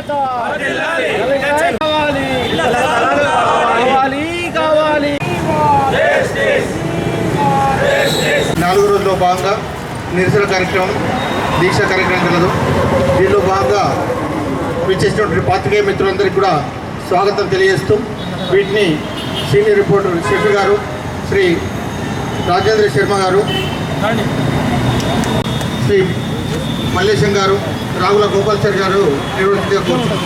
ఐక్యత కావాలి కావాలి. 4 రోజుల్లో భాగంగా నిరసన కార్యక్రమం, దీక్ష కార్యక్రమం కలదు. దీనిలో భాగంగా విచ్చేసినటువంటి పాత్రికేయ మిత్రులందరికీ కూడా స్వాగతం తెలియజేస్తూ వీటిని సీనియర్ రిపోర్టర్ షఫీ గారు, శ్రీ రాజేంద్ర శర్మ గారు, శ్రీ మల్లేశం గారు, రాగుల గోపాల్చారి గారు నిర్వహించే కూర్చున్నారు.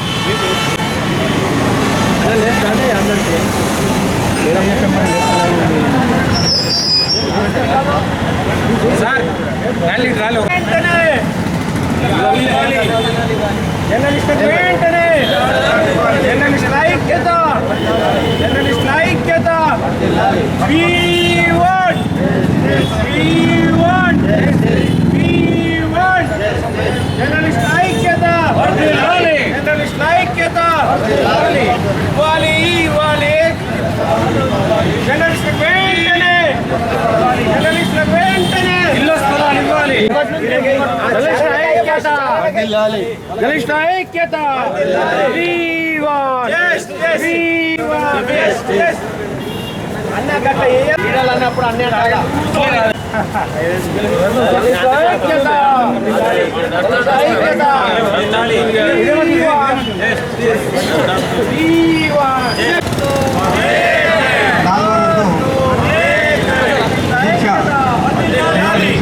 అన్నప్పుడు అన్నీ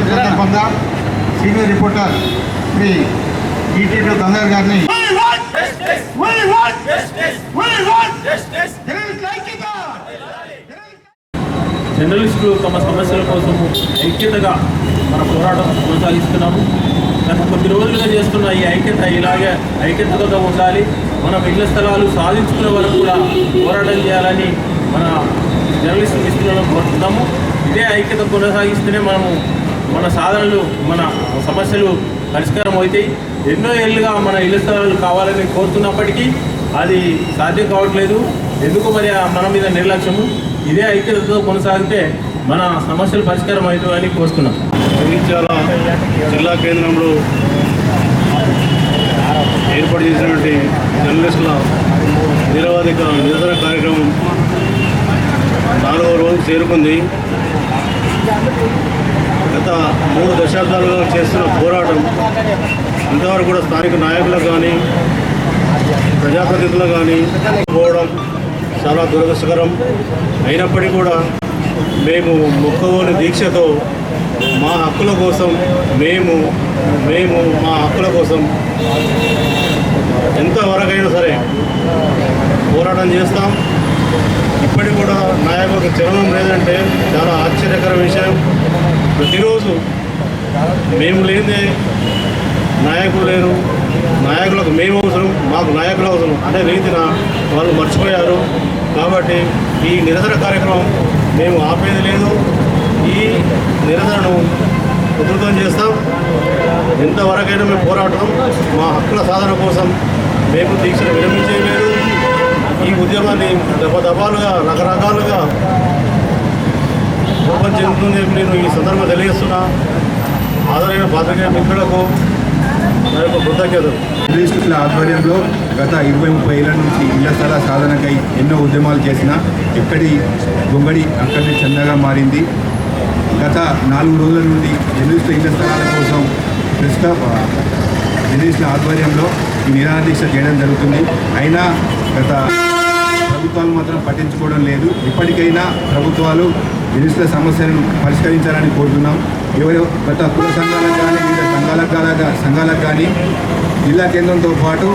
సందర్భంగా senior reporter Shri ETV Gangadhar గారిని జర్నలిస్టులు తమ సమస్యల కోసం ఐక్యతగా మన పోరాటం కొనసాగిస్తున్నాము. గత కొద్ది రోజులుగా చేస్తున్న ఈ ఐక్యత ఇలాగే ఐక్యతగా ఉండాలి. మన ఇళ్ల స్థలాలు సాధించుకునే వరకు కూడా పోరాటం చేయాలని మన జర్నలిస్టు మిత్రులను కోరుతున్నాము. ఇదే ఐక్యత కొనసాగిస్తేనే మన సాధనలు, మన సమస్యలు పరిష్కారం అవుతాయి. ఎన్నో ఏళ్ళుగా మన ఇళ్ల స్థలాలు కావాలని కోరుతున్నప్పటికీ అది సాధ్యం కావట్లేదు. ఎందుకు మరి మన మీద నిర్లక్ష్యము? ఇదే ఐక్యతతో కొనసాగితే మన సమస్యలు పరిష్కారం అవుతాయని కోరుతున్నాం. జగిత్యాల జిల్లా కేంద్రంలో ఏర్పాటు చేసినటువంటి జర్నలిస్టుల నిరవధిక నిరసన కార్యక్రమం 4వ రోజు చేరుకుంది. గత 3 దశాబ్దాలుగా చేస్తున్న పోరాటం ఇంతవరకు కూడా స్థానిక నాయకులకు కానీ ప్రజాప్రతినిధులకు కానీ పోవడం చాలా దురదృష్టకరం. అయినప్పటికీ కూడా మేము మొక్కవోని దీక్షతో మా హక్కుల కోసం మేము మా హక్కుల కోసం ఎంతవరకైనా సరే పోరాటం చేస్తాం. ఇప్పటికి కూడా నాయకులకు చలనం లేదంటే చాలా ఆశ్చర్యకర విషయం. ప్రతిరోజు మేము లేదే నాయకులు లేరు, నాయకులకు మేము అవసరం, మాకు నాయకులు అవసరం అనే రీతిన వాళ్ళు మర్చిపోయారు. కాబట్టి ఈ నిరసన కార్యక్రమం మేము ఆపేది లేదు. ఈ నిరసనను ఉధృతం చేస్తాం. ఎంతవరకైనా మేము పోరాటం మా హక్కుల సాధన కోసం మేము దీక్షను విరమించేయలేదు. ఈ ఉద్యమాన్ని దఫాలుగా రకరకాలుగా రూపం చెందుతుంది. నేను ఈ సందర్భంగా తెలియజేస్తున్నా. ఆదరైన పాత్రికేయ మిత్రులకు నా యొక్క కృతజ్ఞతలు. జర్నలిస్టుల ఆధ్వర్యంలో గత 20-30 ఏళ్ల నుంచి ఇళ్ల స్థల సాధనకై ఎన్నో ఉద్యమాలు చేసినా ఎక్కడి గొంగడి అక్కడి చందగా మారింది. గత 4 రోజుల నుండి జర్నలిస్టుల ఇళ్ల స్థలాల కోసం జర్నలిస్టుల ఆధ్వర్యంలో ఈ నిరాహార దీక్ష చేయడం జరుగుతుంది. అయినా గత ప్రభుత్వాలు మాత్రం పట్టించుకోవడం లేదు. ఇప్పటికైనా ప్రభుత్వాలు జర్నలిస్టుల సమస్యలను పరిష్కరించాలని కోరుతున్నాం. ఎవరో గత కుల సంఘాలకు కానీ వివిధ సంఘాలకు కానీ జిల్లా కేంద్రంతో పాటు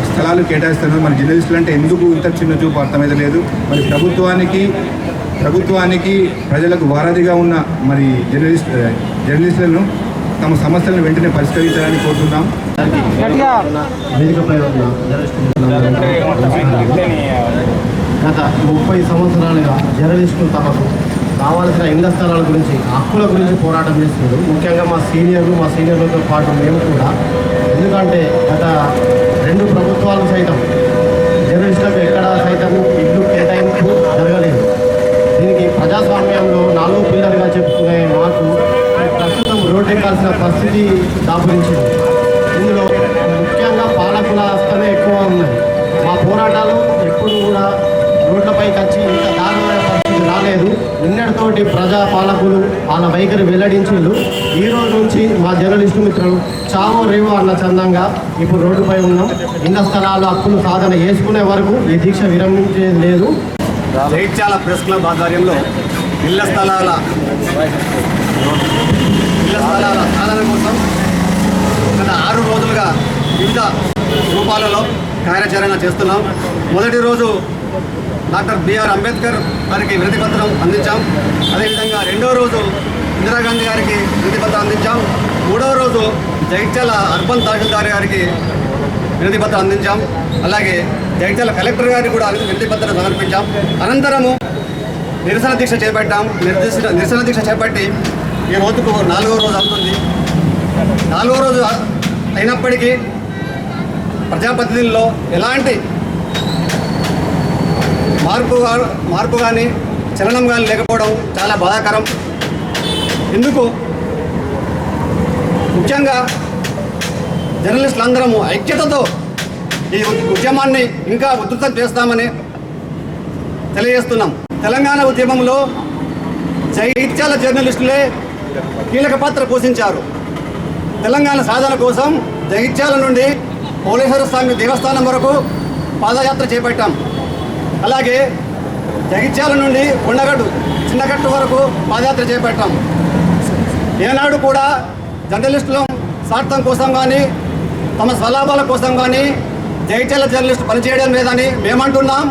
స్థలాలు కేటాయిస్తున్నారు. మరి జర్నలిస్టులు అంటే ఎందుకు ఇంత చిన్న చూపు అర్థమైతే లేదు. మరి ప్రభుత్వానికి ప్రజలకు వారధిగా ఉన్న మరి జర్నలిస్టులను తమ సమస్యలను వెంటనే పరిష్కరించాలని కోరుతున్నాం. గత 30 సంవత్సరాలుగా జర్నలిస్టులు తమకు కావాల్సిన ఇళ్ల స్థలాల గురించి, హక్కుల గురించి పోరాటం చేస్తున్నారు. ముఖ్యంగా మా సీనియర్లతో పాటు మేము కూడా. ఎందుకంటే గత 2 ప్రభుత్వాలు సైతం జర్నలిస్టులకు ఎక్కడ సైతం ఇల్లు కేటాయింపు జరగలేదు. దీనికి ప్రజాస్వామ్యంలో 4 పిల్లలుగా చెప్పుకునే మాకు ప్రస్తుతం రోడ్డెక్కాల్సిన పరిస్థితి దాపురించింది. ఇందులో ముఖ్యంగా పాలకుల హస్తమే పోరాటాలు ఎప్పుడు కూడా రోడ్లపైకి వచ్చి ఇంత దారుణమైన పరిస్థితి రాలేదు. నిన్నటితోటి ప్రజా పాలకులు వాళ్ళ వైఖరి వెల్లడించారు. ఈ రోజు నుంచి మా జర్నలిస్టు మిత్రులు చావో రేవో అన్న చందంగా ఇప్పుడు రోడ్డుపై ఉన్నాం. ఇళ్ల స్థలాలు హక్కులు సాధన చేసుకునే వరకు ఈ దీక్ష విరమించేది లేదు. జైత్యాల ప్రెస్ క్లబ్ ఆధ్వర్యంలో ఇళ్ల స్థలాల సాధన కోసం గత 6 రోజులుగా వివిధ రూపాలలో కార్యాచరణ చేస్తున్నాం. మొదటి రోజు డాక్టర్ బిఆర్ అంబేద్కర్ గారికి వినతి పత్రం అందించాం. అదేవిధంగా రెండవ రోజు ఇందిరాగాంధీ గారికి వినతి పత్రం అందించాం. మూడవ రోజు జగిత్యాల అర్బన్ తహసీల్దార్ గారికి వినతి పత్రం అందించాం. అలాగే జగిత్యాల కలెక్టర్ గారికి కూడా వినతి పత్రం సమర్పించాం. అనంతరము నిరసన దీక్ష చేపట్టాం. నిరసన దీక్ష చేపట్టి ఈ రోజుకు 4వ రోజు అవుతుంది. 4వ రోజు అయినప్పటికీ ప్రజాప్రతినిధుల్లో ఎలాంటి మార్పు కానీ చలనం కానీ లేకపోవడం చాలా బాధాకరం. ఎందుకు ముఖ్యంగా జర్నలిస్టులందరము ఐక్యతతో ఈ ఉద్యమాన్ని ఇంకా ఉధృతం చేస్తామని తెలియజేస్తున్నాం. తెలంగాణ ఉద్యమంలో జగిత్యాల జర్నలిస్టులే కీలక పాత్ర పోషించారు. తెలంగాణ సాధన కోసం జగిత్యాల నుండి పోలేశ్వర స్వామి దేవస్థానం వరకు పాదయాత్ర చేపట్టాం. అలాగే జగిత్యాల నుండి కొండగట్టు చిన్నగట్టు వరకు పాదయాత్ర చేపట్టాం. ఏనాడు కూడా జర్నలిస్టుల స్వార్థం కోసం కానీ తమ స్వలాభాల కోసం కానీ జగిత్యాల జర్నలిస్టు పనిచేయడం లేదని మేమంటున్నాం,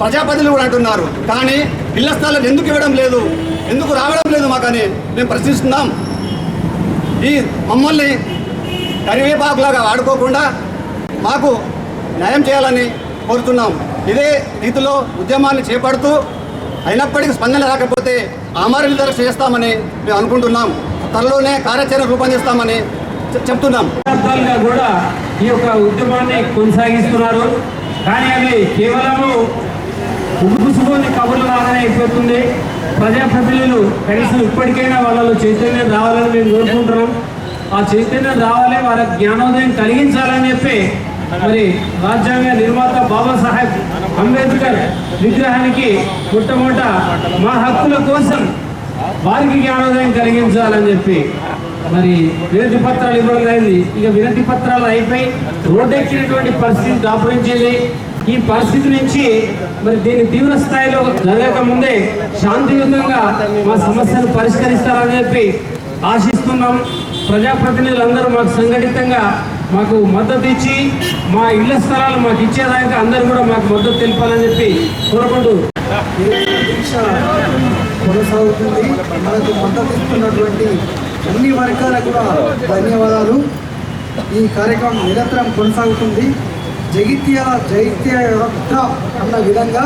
ప్రజాప్రతినిధులు కూడా అంటున్నారు. కానీ ఇళ్ల స్థలాలు ఎందుకు ఇవ్వడం లేదు, ఎందుకు రావడం లేదు మాకని మేము ప్రశ్నిస్తున్నాం. ఈ మమ్మల్ని కరివేపాకులాగా వాడుకోకుండా మాకు న్యాయం చేయాలని కోరుతున్నాం. ఇదే రీతిలో ఉద్యమాన్ని చేపడుతూ అయినప్పటికీ స్పందన రాకపోతే ఆమరణ నిరాహార చేస్తామని మేము అనుకుంటున్నాం. త్వరలోనే కార్యాచరణ రూపొందిస్తామని చెప్తున్నాం. దశాబ్దాలుగా కూడా ఈ యొక్క ఉద్యమాన్ని కొనసాగిస్తున్నారు. కానీ అవి కేవలము ఉగుసుకొని కబుర్లు లాగానే అయిపోతుంది. ప్రజాప్రతినిధులు కనీసం ఇప్పటికైనా వాళ్ళలో చైతన్యం రావాలని మేము కోరుకుంటున్నాం. ఆ చైతన్యం రావాలి, వాళ్ళ జ్ఞానోదయం కలిగించాలని చెప్పి మరి రాజ్యాంగ నిర్మాత బాబాసాహెబ్ అంబేద్కర్ విగ్రహానికి మొట్టమొదట మా హక్కుల కోసం వారికి జ్ఞానోదయం కలిగించాలని చెప్పి మరి వినతి పత్రాలు ఇవ్వడం అయింది. ఇక వినతి పత్రాలు అయిపోయి రోడ్డెక్కినటువంటి పరిస్థితి దాపురించింది. ఈ పరిస్థితి నుంచి మరి దీన్ని తీవ్ర స్థాయిలో జరగక ముందే శాంతియుతంగా మా సమస్యను పరిష్కరిస్తారని చెప్పి ఆశిస్తున్నాం. ప్రజాప్రతినిధులందరూ మాకు సంఘటితంగా మాకు మద్దతు ఇచ్చి మా ఇళ్ల స్థలాలు మాకు ఇచ్చేదాకా అందరూ కూడా మాకు మద్దతు తెలిపాలని చెప్పి కోరుకుంటూ దీక్ష కొనసాగుతుంది. మనకు మద్దతు ఇస్తున్నటువంటి అన్ని వర్గాలకు కూడా ధన్యవాదాలు. ఈ కార్యక్రమం నిరంతరం కొనసాగుతుంది. జగిత్యాల అన్న విధంగా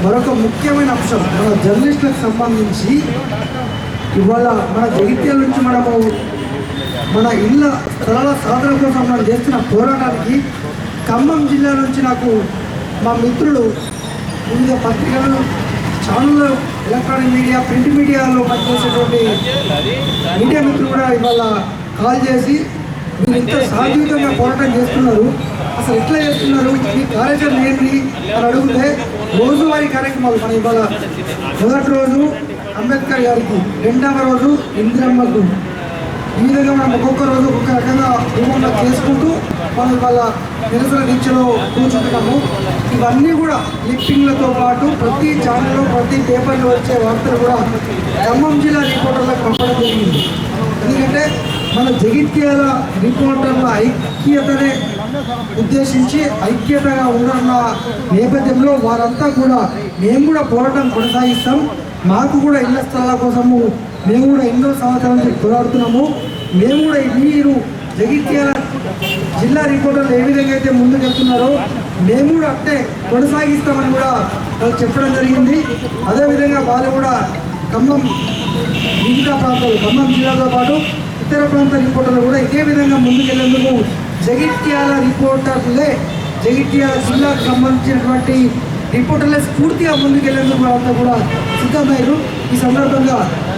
మరొక ముఖ్యమైన అంశం మన జర్నలిస్టులకు సంబంధించి ఇవాళ మన జగిత్యాల నుంచి మనము మన ఇళ్ళ స్థలాల సాధన కోసం మనం చేస్తున్న పోరాటానికి ఖమ్మం జిల్లా నుంచి నాకు మా మిత్రులు వివిధ పత్రికలు, ఛానళ్ళు, ఎలక్ట్రానిక్ మీడియా, ప్రింట్ మీడియాలో పనిచేసేటువంటి మీడియా మిత్రులు కూడా ఇవాళ కాల్ చేసి మీరు ఇంత శాంతియుతంగా పోరాటం చేస్తున్నారు, అసలు ఎట్లా చేస్తున్నారు, మీ కార్యాచరణ ఏంటి అని అడిగితే రోజువారీ కార్యక్రమాలు మన ఇవాళ మొదటి రోజు అంబేద్కర్ గారికి, రెండవ రోజు ఇందిరమ్మకు, ఈ విధంగా మనం ఒక్కొక్క రోజు ఒక్కొక్క రకంగా రూపంలో చేసుకుంటూ మనం వాళ్ళ నిరసన దీక్షలో కూర్చుంటున్నాము. ఇవన్నీ కూడా క్లిప్పింగ్లతో పాటు ప్రతి ఛానల్లో ప్రతి పేపర్లో వచ్చే వార్తలు కూడా ఖమ్మం జిల్లా రిపోర్టర్లకు పంపడం జరిగింది. ఎందుకంటే మన జగిత్యాల రిపోర్టర్ల ఐక్యతనే ఉద్దేశించి ఐక్యతగా ఉన్న నేపథ్యంలో వారంతా కూడా మేము కూడా పోరాటం కొనసాగిస్తాం, మాకు కూడా ఇళ్ల స్థలాల కోసము మేము కూడా ఎన్నో సంవత్సరాల నుంచి పోరాడుతున్నాము, మేము కూడా మీరు జగిత్యాల జిల్లా రిపోర్టర్లు ఏ విధంగా అయితే ముందుకెళ్తున్నారో మేము కూడా అంటే కొనసాగిస్తామని కూడా వాళ్ళు చెప్పడం జరిగింది. అదేవిధంగా వాళ్ళు కూడా ఖమ్మం మిగతా ప్రాంతాలు, ఖమ్మం జిల్లాతో పాటు ఇతర ప్రాంత రిపోర్టర్లు కూడా ఇదే విధంగా ముందుకెళ్లేందుకు జగిత్యాల రిపోర్టర్లే, జగిత్యాల జిల్లాకు సంబంధించినటువంటి రిపోర్టర్లే స్ఫూర్తిగా ముందుకెళ్లేందుకు వాళ్ళంతా కూడా సిద్ధమయ్యారు. ఈ సందర్భంగా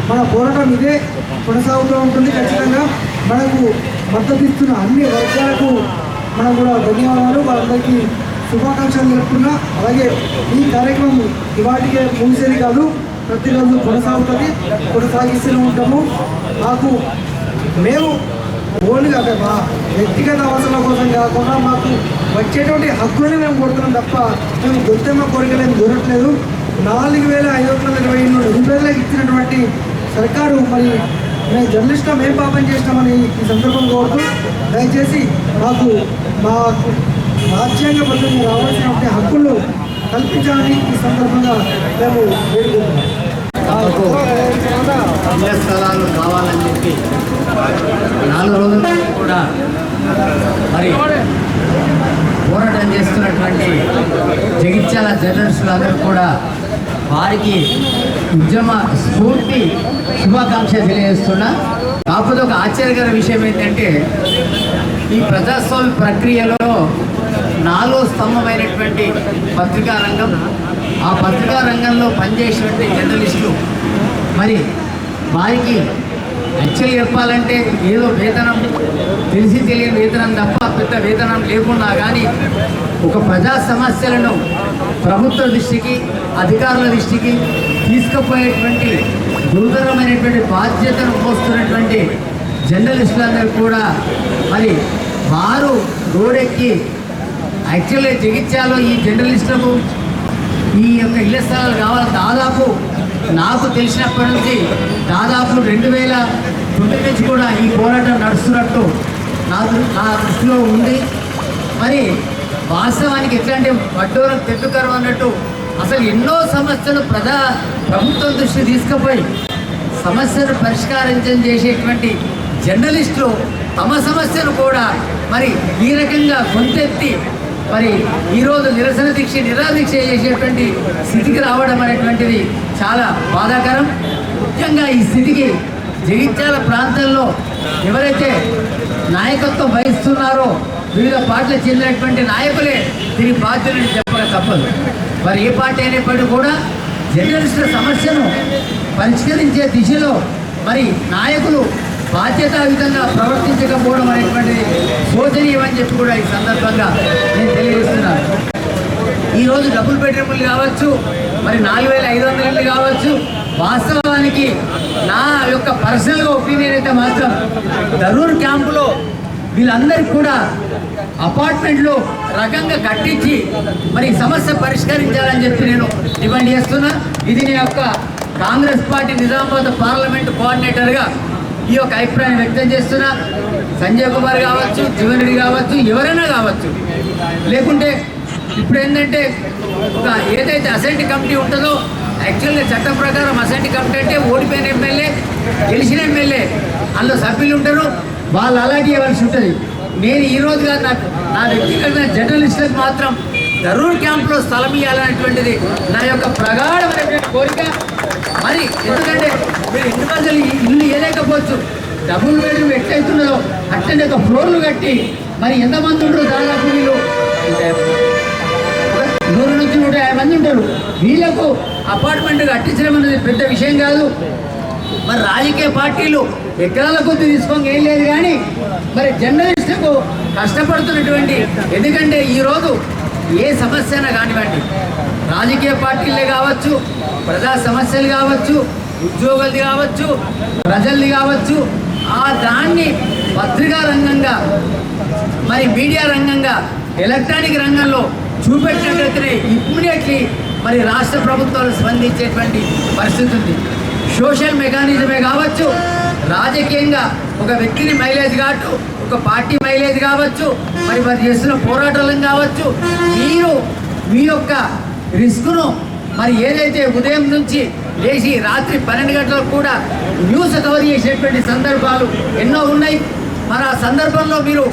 మన పోరాటం ఇదే కొనసాగుతూ ఉంటుంది. ఖచ్చితంగా మనకు మద్దతు ఇస్తున్న అన్ని వర్గాలకు మనం కూడా ధన్యవాదాలు. వాళ్ళందరికీ శుభాకాంక్షలు తెలుపుతున్నా. అలాగే ఈ కార్యక్రమం ఇవాటికే ముగిసేది కాదు, ప్రతిరోజు కొనసాగిస్తూనే ఉంటాము. మాకు మేము ఓన్గా మా వ్యక్తిగత అవసరాల కోసం కాకుండా మాకు వచ్చేటువంటి హక్కులని మేము కొడుతున్నాం తప్ప మేము గొంతెమ్మ కోరికలేము దొరకట్లేదు. 4,520 నిరుపేదలకు ఇచ్చినటువంటి సర్కారు మరి మేము జర్నలిస్టులో మేము పాపం చేసినామని ఈ సందర్భంగా కోరుతూ దయచేసి మాకు రాజ్యాంగబద్ధంగా రావాల్సినటువంటి హక్కులు కల్పించాలని ఈ సందర్భంగా మేము వేడుకుంటున్నాం. ఇళ్ల స్థలాలు కావాలని చెప్పి 4 రోజుల నుంచి కూడా మరి పోరాటం చేస్తున్నటువంటి జగిత్యాల జర్నలిస్టులు అందరూ కూడా వారికి ఉద్యమ స్ఫూర్తి శుభాకాంక్ష తెలియజేస్తున్నా. కాకపోతే ఒక ఆశ్చర్యకర విషయం ఏంటంటే ఈ ప్రజాస్వామ్య ప్రక్రియలో 4వ స్తంభమైనటువంటి పత్రికా రంగం, ఆ పత్రికా రంగంలో పనిచేసినటువంటి జర్నలిస్టులు మరి వారికి యాక్చువల్లీ చెప్పాలంటే ఏదో వేతనం తెలిసి తెలియని వేతనం తప్ప పెద్ద వేతనం లేకున్నా కానీ ఒక ప్రజా సమస్యలను ప్రభుత్వ దృష్టికి అధికారుల దృష్టికి తీసుకుపోయేటువంటి గురుతరమైనటువంటి బాధ్యతను మోస్తున్నటువంటి జర్నలిస్టులందరూ కూడా మరి వారు రోడెక్కి యాక్చువల్లీ జగిత్యాలలో ఈ జర్నలిస్టులకు ఈ యొక్క ఇళ్ల స్థలాలు కావాలి. దాదాపు నాకు తెలిసినప్పటి నుంచి దాదాపు 2009 నుంచి కూడా ఈ పోరాటం నడుస్తున్నట్టు నా దృష్టిలో ఉంది. మరి వాస్తవానికి ఎట్లా అంటే వడ్డోరం తెట్టుకరం అన్నట్టు అసలు ఎన్నో సమస్యలు ప్రభుత్వం దృష్టి తీసుకుపోయి సమస్యను పరిష్కారం చేసేటువంటి జర్నలిస్టులు తమ సమస్యను కూడా మరి ఈ రకంగా గొంతెత్తి మరి ఈరోజు నిరాదీక్ష చేసేటువంటి స్థితికి రావడం అనేటువంటిది చాలా బాధాకరం. ముఖ్యంగా ఈ స్థితికి జగిత్యాల ప్రాంతంలో ఎవరైతే నాయకత్వం వహిస్తున్నారో వివిధ పార్టీలకు చెందినటువంటి నాయకులే దీని బాధ్యులని చెప్పక తప్పదు. మరి ఏ పార్టీ అయినప్పటికీ కూడా జర్నలిస్టుల సమస్యను పరిష్కరించే దిశలో మరి నాయకులు బాధ్యతాయుతంగా ప్రవర్తించకపోవడం అనేటువంటిది శోచనీయమని చెప్పి కూడా ఈ సందర్భంగా నేను తెలియజేస్తున్నాను. ఈరోజు డబుల్ బెడ్రూమ్లు కావచ్చు, మరి 4,500 ఇళ్ళు కావచ్చు, వాస్తవానికి నా యొక్క పర్సనల్గా ఒపీనియన్ అయితే మాత్రం దరూర్ క్యాంపులో వీళ్ళందరికీ కూడా అపార్ట్మెంట్లు రకంగా కట్టించి మరి సమస్య పరిష్కరించాలని చెప్పి నేను డిమాండ్ చేస్తున్నా. ఇది నేను యొక్క కాంగ్రెస్ పార్టీ నిజామాబాద్ పార్లమెంటు కోఆర్డినేటర్గా ఈ యొక్క అభిప్రాయం వ్యక్తం చేస్తున్నా. సంజయ్ కుమార్ కావచ్చు, జీవన్ రెడ్డి కావచ్చు, ఎవరైనా కావచ్చు. లేకుంటే ఇప్పుడు ఏంటంటే ఒక ఏదైతే అసెంబ్లీ కమిటీ ఉంటుందో యాక్చువల్గా చట్టం ప్రకారం అసెంబ్లీ కమిటీ అంటే ఓడిపోయిన ఎమ్మెల్యే గెలిచిన ఎమ్మెల్యే అందులో సభ్యులు ఉంటారు, వాళ్ళు అలాగే ఇవ్వాల్సి ఉంటుంది. నేను ఈరోజుగా నా వ్యక్తిగత జర్నలిస్టులకు మాత్రం దరూర్ క్యాంప్లో స్థలం ఇవ్వాలనేటువంటిది నా యొక్క ప్రగాఢమైనటువంటి కోరిక. మరి ఎందుకంటే మీరు ఇండివిజువల్ ఇల్లు ఇవ్వలేకపోవచ్చు, డబుల్ బెడ్రూమ్ ఎట్లయితున్నదో అట్లనే ఒక ఫ్లోర్లు కట్టి మరి ఎంతమంది ఉంటారు, దాదాపు వీళ్ళు 100 నుంచి 150 మంది ఉంటారు. వీళ్ళకు అపార్ట్మెంట్ కట్టించడం అనేది పెద్ద విషయం కాదు. మరి రాజకీయ పార్టీలు ఎకరాల కొద్ది తీసుకోక ఏం లేదు, కానీ మరి జర్నలిస్టులకు కష్టపడుతున్నటువంటి, ఎందుకంటే ఈరోజు ఏ సమస్య అయినా కానివ్వండి, రాజకీయ పార్టీలే కావచ్చు, ప్రజా సమస్యలు కావచ్చు, ఉద్యోగులది కావచ్చు, ప్రజలది కావచ్చు, ఆ దాన్ని పత్రికా రంగంగా మరి మీడియా రంగంగా ఎలక్ట్రానిక్ రంగంలో చూపెట్టినట్లయితే ఇమ్మీడియట్లీ మరి రాష్ట్ర ప్రభుత్వాలు స్పందించేటువంటి పరిస్థితి ఉంది. సోషల్ మెకానిజమే కావచ్చు, రాజకీయంగా ఒక వ్యక్తిని మైలేజ్ కావచ్చు, ఒక పార్టీ మైలేజ్ కావచ్చు, మరి వారు చేస్తున్న పోరాటాలను కావచ్చు, మీరు మీ యొక్క రిస్క్ను మరి ఏదైతే ఉదయం నుంచి లేచి రాత్రి 12 గంటలకు కూడా న్యూస్ కవర్ చేసేటువంటి సందర్భాలు ఎన్నో ఉన్నాయి. మరి ఆ సందర్భంలో మీరు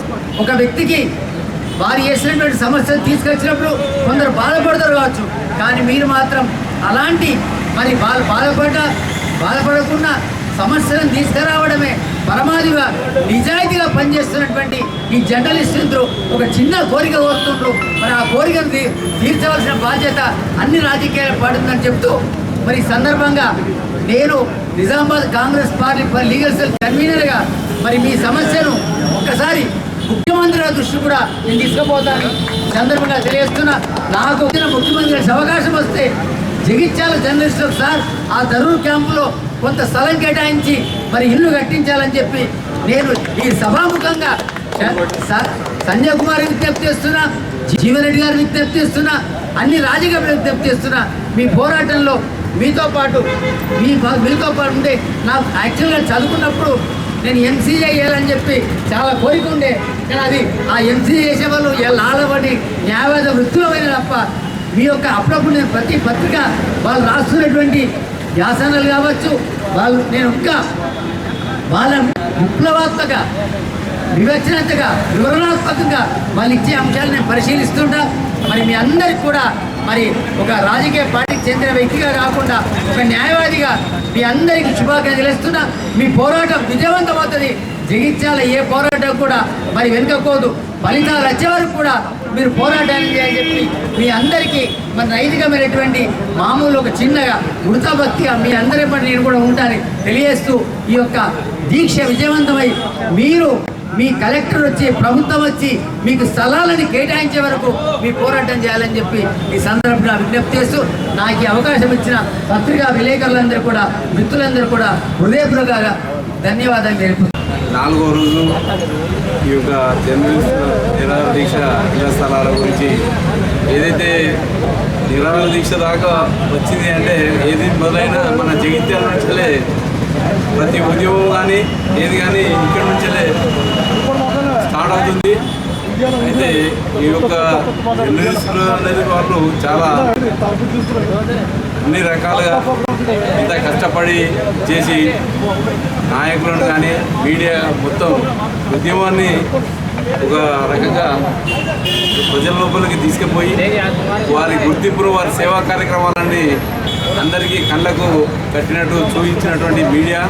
ఒక వ్యక్తికి వారు చేసినటువంటి సమస్యను తీసుకొచ్చినప్పుడు కొందరు బాధపడతారు కావచ్చు, కానీ మీరు మాత్రం అలాంటి మరి వాళ్ళు బాధపడకుండా సమస్యలను తీసుకురావడమే పరమాదిగా నిజాయితీగా పనిచేస్తున్నటువంటి ఈ జర్నలిస్టులు ఒక చిన్న కోరిక కోరుతుండ్రు. మరి ఆ కోరికను తీర్చవలసిన బాధ్యత అన్ని రాజకీయాలకు పడుతుందని చెప్తూ మరి సందర్భంగా నేను Nizamabad Congress party legal cell కన్వీనర్గా మరి మీ సమస్యను ఒక్కసారి ముఖ్యమంత్రి గారి దృష్టి కూడా నేను తీసుకుపోతాను సందర్భంగా తెలియజేస్తున్నా. నాకు వచ్చిన ముఖ్యమంత్రి గారికి అవకాశం వస్తే జగిత్యాల జర్నలిస్టులకు సార్ ఆ ధరూర్ క్యాంపులో కొంత స్థలం కేటాయించి మరి ఇల్లు కట్టించాలని చెప్పి నేను ఈ సభాముఖంగా సంజయ్ కుమార్ విజ్ఞప్తి చేస్తున్నా, జీవన్ రెడ్డి గారు విజ్ఞప్తి చేస్తున్నా, అన్ని రాజకీయ విజ్ఞప్తి చేస్తున్నా. మీ పోరాటంలో మీతో పాటు ఉండే నాకు యాక్చువల్గా చదువుకున్నప్పుడు నేను ఎంసీఏ చేయాలని చెప్పి చాలా కోరిక ఉండే. కానీ అది ఆ ఎంసీఏ చేసే వాళ్ళు లాలబడి న్యాయవాద వృత్తులమైన తప్ప మీ యొక్క అప్పుడప్పుడు నేను ప్రతి పత్రిక వాళ్ళు రాస్తున్నటువంటి వ్యాసనాలు కావచ్చు, నేను ఇంకా వాళ్ళ విప్లవాత్మక వివక్షణతగా వివరణాత్మకంగా వాళ్ళు ఇచ్చే అంశాలు నేను పరిశీలిస్తుంటా. మరి మీ అందరికి కూడా మరి ఒక రాజకీయ పార్టీకి చెందిన వ్యక్తిగా కాకుండా ఒక న్యాయవాదిగా మీ అందరికీ శుభాకాంక్షలు ఇస్తున్నా. మీ పోరాటం విజయవంతమవుతుంది. జగిత్యాల ఏ పోరాటం కూడా మరి వెనుకపోదు. ఫలితాలు వచ్చే వరకు కూడా మీరు పోరాటాన్ని చేయాలని చెప్పి మీ అందరికీ మరి నైతికమైనటువంటి మామూలు ఒక చిన్నగా వృతాభక్తిగా మీ అందరి పని నేను కూడా ఉంటానని తెలియజేస్తూ ఈ యొక్క దీక్ష విజయవంతమై మీరు మీ కలెక్టర్ వచ్చి ప్రభుత్వం వచ్చి మీకు స్థలాలని కేటాయించే వరకు మీ పోరాటం చేయాలని చెప్పి ఈ సందర్భంగా విజ్ఞప్తి చేస్తూ నాకు ఈ అవకాశం ఇచ్చిన పత్రికా విలేకరులందరూ కూడా మిత్రులందరూ కూడా హృదయపూర్వకంగా ధన్యవాదాలు తెలుపుతున్నాను. 4వ రోజు ఈ యొక్క జర్నలిస్ట్ నిరాహార దీక్ష ఇళ్ల స్థలాల గురించి ఏదైతే నిరాహార దీక్ష దాకా వచ్చింది అంటే ఏది మొదలైనా మన జగిత్యాల నుంచే ప్రతి ఉద్యోగం కానీ ఏది కానీ ఇక్కడి నుంచే స్టార్ట్ అవుతుంది. అయితే ఈ యొక్క జర్నలిస్టులు అనేది వాళ్ళు చాలా అన్ని రకాలుగా ఇంత కష్టపడి చేసి నాయకులను కానీ మీడియా మొత్తం ఉద్యమాన్ని ఒక రకంగా ప్రజల లోపలికి తీసుకుపోయి వారి గుర్తింపును వారి సేవా కార్యక్రమాలన్నీ అందరికీ కళ్ళకు కట్టినట్టు చూపించినటువంటి మీడియా.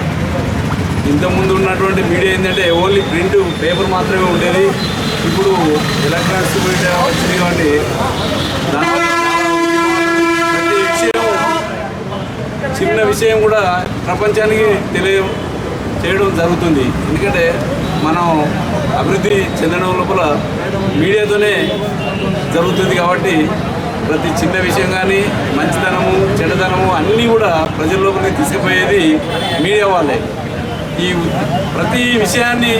ఇంతకుముందు ఉన్నటువంటి మీడియా ఏంటంటే ఓన్లీ ప్రింట్ పేపర్ మాత్రమే ఉండేది. ఇప్పుడు ఎలక్ట్రానిక్స్ మీడియా వచ్చింది కాబట్టి దానివల్ల ప్రతి విషయం చిన్న విషయం కూడా ప్రపంచానికి చేయడం జరుగుతుంది. ఎందుకంటే మనం అభివృద్ధి చెందడం లోపల మీడియాతోనే జరుగుతుంది కాబట్టి ప్రతి చిన్న విషయం కానీ మంచితనము చెడుతనము అన్నీ కూడా ప్రజల లోపలికి తీసుకుపోయేది మీడియా వాళ్ళే. ఈ ప్రతి విషయాన్ని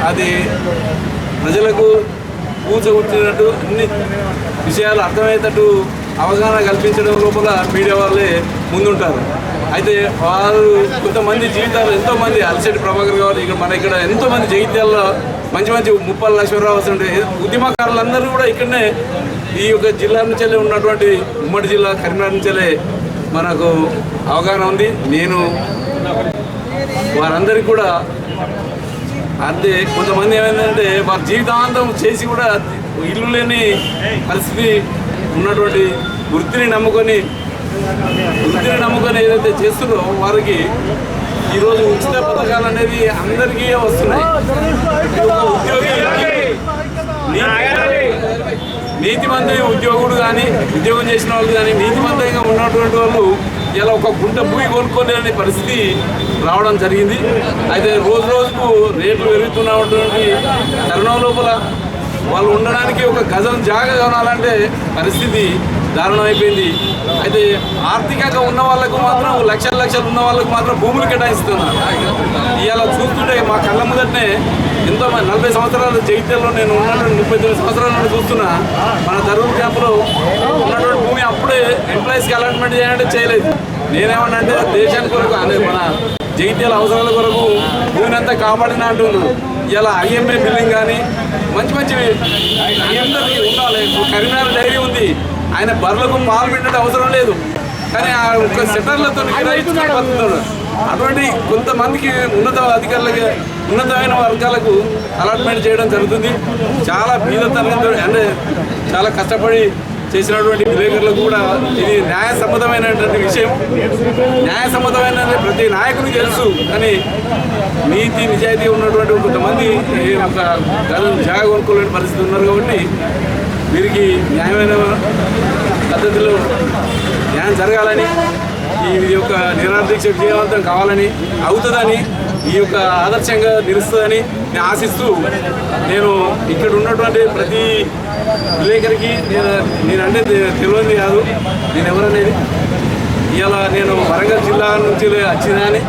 అది ప్రజలకు కూర్చోబెట్టినట్టు అన్ని విషయాలు అర్థమయ్యేటట్టు అవగాహన కల్పించడం లోపల మీడియా వాళ్ళే ముందుంటారు. అయితే వారు కొంతమంది జీవితాలు ఎంతోమంది అలసటి ప్రభాకర్ గారు ఇక్కడ ఎంతోమంది జగిత్యాల్లో మంచి మంచి ముప్పాల లక్ష్మీరావు వస్తుంటే ఉద్యమకారులందరూ కూడా ఇక్కడనే ఈ యొక్క జిల్లా నుంచే ఉన్నటువంటి ఉమ్మడి జిల్లా కరీంనగర్ నుంచే మనకు అవగాహన ఉంది. నేను వారందరికీ కూడా అంతే. కొంతమంది ఏమైందంటే వారి జీవితాంతం చేసి కూడా ఇల్లు లేని పరిస్థితి ఉన్నటువంటి వృత్తిని నమ్ముకొని ఏదైతే చేస్తున్నారో వారికి ఈరోజు ఉచిత పథకాలు అనేది అందరికీ వస్తున్నాయి. నీతిమంతుడి ఉద్యోగుడు కానీ ఉద్యోగం చేసిన వాళ్ళు కానీ నీతిమంతంగా ఉన్నటువంటి వాళ్ళు ఇలా ఒక గుంట భూమి కొనుక్కోలేని పరిస్థితి రావడం జరిగింది. అయితే రోజు రోజుకు రేట్లు పెరుగుతున్నటువంటి తరుణం లోపల వాళ్ళు ఉండడానికి ఒక గజం జాగా కొనాలంటే పరిస్థితి దారుణం అయిపోయింది. అయితే ఆర్థికంగా ఉన్న వాళ్ళకు మాత్రం లక్షలు ఉన్న వాళ్ళకు మాత్రం భూములు కేటాయిస్తున్నారు. ఇవాళ చూస్తుంటే మా కళ్ళ ముందటనే ఎంతోమంది 40 సంవత్సరాలు జగిత్యాలలో నేను ఉన్నటువంటి 39 సంవత్సరాల నుండి చూస్తున్నా. మన ధరూర్ క్యాంపులో ఉన్నటువంటి భూమి అప్పుడే ఎంప్లాయీస్కి అలాట్మెంట్ చేయాలంటే చేయలేదు. నేనేమన్నా అంటే దేశానికి కొరకు అనేది మన జగిత్యాల అవసరాల కొరకు భూమిని అంతా కాపాడిన అంటున్నారు. ఇలా ఐఎంఏ బిల్డింగ్ కానీ మంచివి అందరికీ ఉండాలి. కరీంనగర్ డైరీ ఉంది, ఆయన బర్రెలకు పాలు పెట్టడం అవసరం లేదు, కానీ ఆ ఒక సెటర్లతో బతుకుతాడు. అటువంటి కొంతమందికి ఉన్నత అధికారులకి ఉన్నతమైన వర్గాలకు అలాట్మెంట్ చేయడం జరుగుతుంది. చాలా బీదతనంతో అంటే చాలా కష్టపడి చేసినటువంటి విలేకరులకు కూడా ఇది న్యాయసమ్మతమైనటువంటి విషయం. న్యాయసమ్మతమైన ప్రతి నాయకుడికి తెలుసు, కానీ నీతి నిజాయితీ ఉన్నటువంటి కొంతమంది ఒక జాగా కొనుక్కోలేని పరిస్థితి ఉన్నారు. కాబట్టి వీరికి న్యాయమైన పద్ధతిలో న్యాయం జరగాలని, ఈ యొక్క నిరాహార దీక్ష విజయవంతం కావాలని అవుతుందని ఈ యొక్క ఆదర్శంగా నిలుస్తుందని నేను ఆశిస్తూ నేను ఇక్కడ ఉన్నటువంటి ప్రతి విలేకరికి నేనంటే తెలియదు కాదు నేను ఎవరనేది. ఇలా నేను వరంగల్ జిల్లా నుంచి వచ్చిందని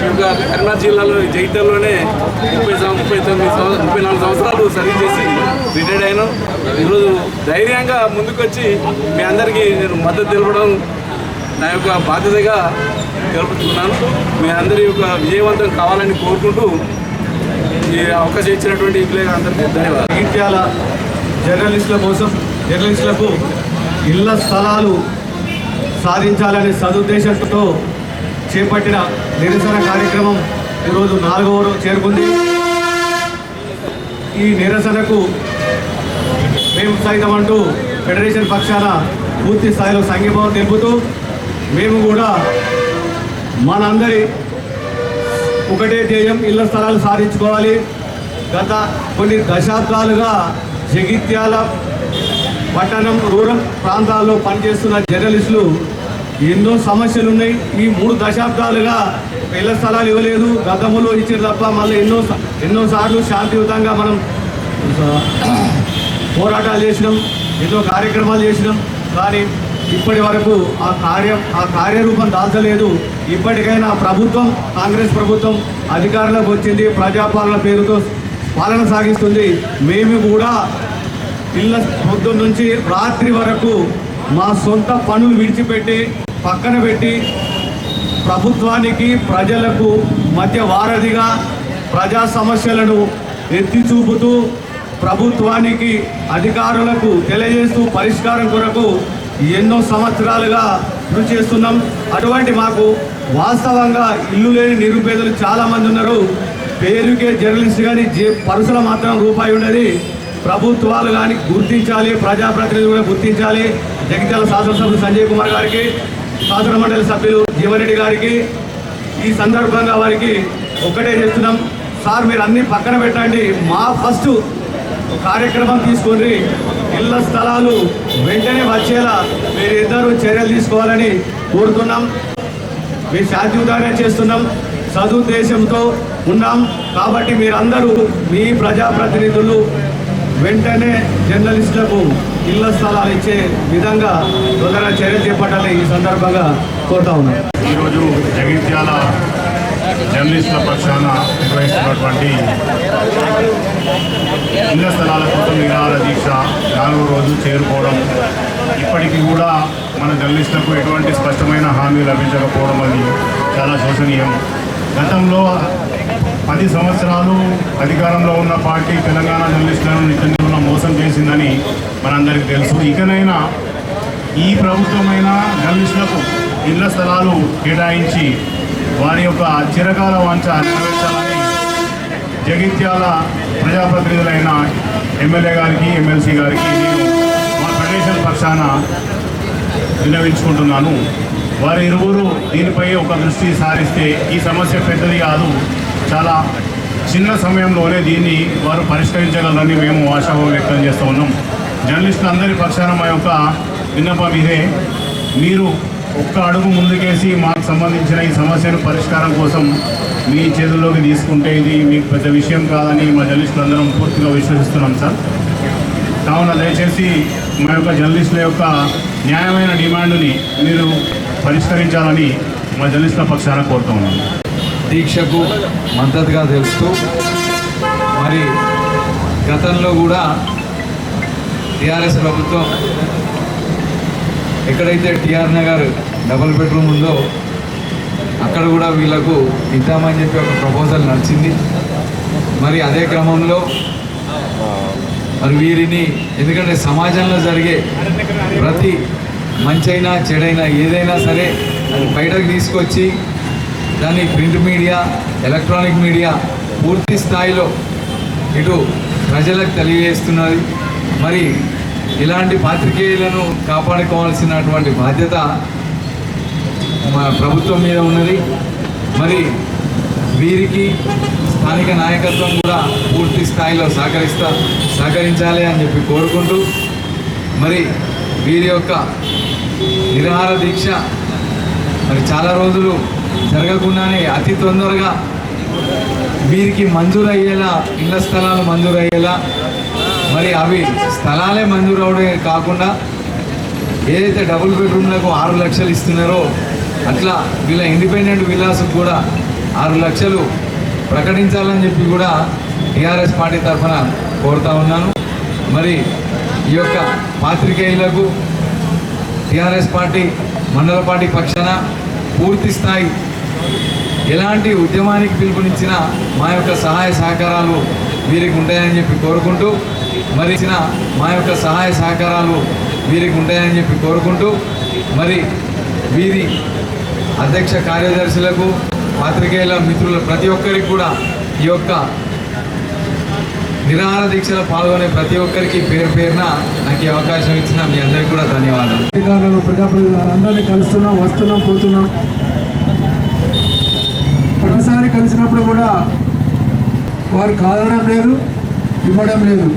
ఇంకా కరీంనగర్ జిల్లాలో జగిత్యాలలోనే 34 సంవత్సరాలు సర్వీస్ చేసి రిటైర్డ్ అయినాను. ఈరోజు ధైర్యంగా ముందుకొచ్చి మీ అందరికీ నేను మద్దతు తెలపడం నా యొక్క బాధ్యతగా తెలుపుతున్నాను. మీ అందరి యొక్క విజయవంతం కావాలని కోరుకుంటూ ఈ అవకాశం ఇచ్చినటువంటి అందరికీ ధన్యవాదాలు. జగిత్యాల జర్నలిస్టులకు ఇళ్ల స్థలాలు సాధించాలనే సదుద్దేశంతో చేపట్టిన నిరసన కార్యక్రమం ఈరోజు 4వ రోజు చేరుకుంది. ఈ నిరసనకు మేము సైతం అంటూ ఫెడరేషన్ పక్షాన పూర్తి స్థాయిలో సంఘీభావం తెలుపుతూ మేము కూడా మనందరి ఒకటే ధ్యేయం ఇళ్ల స్థలాలు సాధించుకోవాలి. గత కొన్ని దశాబ్దాలుగా జగిత్యాల పట్టణం రూరల్ ప్రాంతాల్లో పనిచేస్తున్న జర్నలిస్టులు ఎన్నో సమస్యలు ఉన్నాయి. ఈ 3 దశాబ్దాలుగా ఇళ్ల స్థలాలు ఇవ్వలేదు. గతంలో ఇచ్చారు తప్ప మళ్ళీ ఎన్నోసార్లు శాంతియుతంగా మనం పోరాటాలు చేసినాం, ఎన్నో కార్యక్రమాలు చేసినాం. కానీ ఇప్పటి వరకు ఆ కార్యరూపం దాల్చలేదు. ఇప్పటికైనా ప్రభుత్వం, కాంగ్రెస్ ప్రభుత్వం అధికారంలోకి వచ్చింది, ప్రజాపాలన పేరుతో పాలన సాగిస్తుంది. మేము కూడా ఇళ్ళ పొద్దున్న నుంచి రాత్రి వరకు మా సొంత పనులు విడిచిపెట్టి పక్కన పెట్టి ప్రభుత్వానికి ప్రజలకు మధ్య వారధిగా ప్రజా సమస్యలను ఎత్తి చూపుతూ ప్రభుత్వానికి అధికారులకు తెలియజేస్తూ పరిష్కారం కొరకు ఎన్నో సంవత్సరాలుగా కృషి చేస్తున్నాం. అటువంటి మాకు వాస్తవంగా ఇల్లు లేని నిరుపేదలు చాలామంది ఉన్నారు. పేరుకే జర్నలిస్ట్ కానీ పరుసల మాత్రం రూపాయి ఉన్నది. ప్రభుత్వాలు కానీ గుర్తించాలి, ప్రజాప్రతినిధులు కూడా గుర్తించాలి. జగిత్యాల శాసనసభ్యులు సంజయ్ కుమార్ గారికి, శాసన మండలి సభ్యులు జీవన్రెడ్డి గారికి ఈ సందర్భంగా వారికి ఒక్కటే చెప్తున్నాం, సార్ మీరు అన్నీ పక్కన పెట్టండి, మా ఫస్ట్ కార్యక్రమం తీసుకొని ఇళ్ల స్థలాలు వెంటనే వచ్చేలా మీరిద్దరూ చర్యలు తీసుకోవాలని కోరుతున్నాం. మేము శాంతియుతంగా చేస్తున్నాం, సదుద్దేశంతో ఉన్నాం. కాబట్టి మీరందరూ మీ ప్రజాప్రతినిధులు వెంటనే జర్నలిస్టులకు ఇళ్ల స్థలాలు ఇచ్చే విధంగా తొందరగా చర్యలు చేపట్టాలని ఈ సందర్భంగా కోరుతా ఉన్నాం. ఈరోజు జగిత్యాల జర్నలిస్టుల పక్షాన నిర్వహిస్తున్నటువంటి ఇళ్ల స్థలాల కోసం నిరాహార దీక్ష 4వ రోజు చేరుకోవడం, ఇప్పటికీ కూడా మన జర్నలిస్టులకు ఎటువంటి స్పష్టమైన హామీ లభించకపోవడం అది చాలా శోచనీయం. గతంలో 10 సంవత్సరాలు అధికారంలో ఉన్న పార్టీ తెలంగాణ జర్నలిస్టులను నిజంగా మోసం చేసిందని మనందరికీ తెలుసు. ఇకనైనా ఈ ప్రభుత్వమైన జర్నలిస్టులకు ఇళ్ల స్థలాలు కేటాయించి వారి యొక్క చిరకాల వాంఛ నెరవేర్చాలని జగిత్యాల ప్రజాప్రతినిధులైన ఎమ్మెల్యే గారికి, ఎమ్మెల్సీ గారికి నేను మా ఫెడరేషన్ పక్షాన విన్నవించుకుంటున్నాను. వారి ఇరువురు దీనిపై ఒక దృష్టి సారిస్తే ఈ సమస్య పెద్దది కాదు, చాలా చిన్న సమయంలోనే దీన్ని వారు పరిష్కరించగలరని మేము ఆశాభావం వ్యక్తం చేస్తూ ఉన్నాం. జర్నలిస్టులు అందరి పక్షాన మా యొక్క విన్నపం ఇదే, మీరు ఒక్క అడుగు ముందుకేసి మాకు సంబంధించిన ఈ సమస్యను పరిష్కారం కోసం మీ చేతుల్లోకి తీసుకుంటే ఇది మీకు పెద్ద విషయం కాదని మా జర్నలిస్టులందరం పూర్తిగా విశ్వసిస్తున్నాం సార్. కావున దయచేసి మా యొక్క జర్నలిస్టుల యొక్క న్యాయమైన డిమాండ్ని మీరు పరిష్కరించాలని మా జర్నలిస్టుల పక్షాన కోరుతూ ఉన్నాను. దీక్షకు మద్దతుగా తెలుస్తూ మరి గతంలో కూడా టీఆర్ఎస్ ప్రభుత్వం ఎక్కడైతే టీఆర్ నగర్ డబుల్ బెడ్రూమ్ ఉందో అక్కడ కూడా వీళ్ళకు ఇద్దామని చెప్పి ఒక ప్రపోజల్ నడిచింది. మరి అదే క్రమంలో మరి వీరిని, ఎందుకంటే సమాజంలో జరిగే ప్రతి మంచైనా చెడైనా ఏదైనా సరే అది బయటకు తీసుకొచ్చి దాన్ని ప్రింట్ మీడియా, ఎలక్ట్రానిక్ మీడియా పూర్తి స్థాయిలో ఇటు ప్రజలకు తెలియజేస్తున్నది. మరి ఇలాంటి పాత్రికేయులను కాపాడుకోవాల్సినటువంటి బాధ్యత మా ప్రభుత్వం మీద ఉన్నది. మరి వీరికి స్థానిక నాయకత్వం కూడా పూర్తి స్థాయిలో సహకరించాలి అని చెప్పి కోరుకుంటూ మరి వీరి యొక్క నిరాహార దీక్ష మరి చాలా రోజులు జరగకుండానే అతి తొందరగా వీరికి మంజూరయ్యేలా ఇళ్ల స్థలాలు మంజూరయ్యేలా మరి అవి స్థలాలే మంజూరు అవడే కాకుండా ఏదైతే డబుల్ బెడ్రూమ్లకు 6 లక్షలు ఇస్తున్నారో అట్లా వీళ్ళ ఇండిపెండెంట్ విల్లాస్కు కూడా 6 లక్షలు ప్రకటించాలని చెప్పి కూడా టీఆర్ఎస్ పార్టీ తరఫున కోరుతా ఉన్నాను. మరి ఈ యొక్క పాత్రికేయులకు టీఆర్ఎస్ పార్టీ మండల పార్టీ పక్షాన పూర్తి స్థాయి ఎలాంటి ఉద్యమానికి పిలుపునిచ్చిన మా యొక్క సహాయ సహకారాలు వీరికి ఉంటాయని చెప్పి కోరుకుంటూ మరి వీరి అధ్యక్ష కార్యదర్శులకు పాత్రికేయుల మిత్రుల ప్రతి ఒక్కరికి కూడా ఈ యొక్క నిరాహార దీక్షలో పాల్గొనే ప్రతి ఒక్కరికి పేరు పేరున నాకు ఈ అవకాశం ఇచ్చిన మీ అందరికీ కూడా ధన్యవాదాలు. అధికారులను ప్రజాప్రతినిధులు అందరినీ కలుస్తున్నాం, వస్తున్నాం, పోతున్నాం. ఒకసారి కలిసినప్పుడు కూడా వారు కాదడం లేదు, ఇవ్వడం లేదు.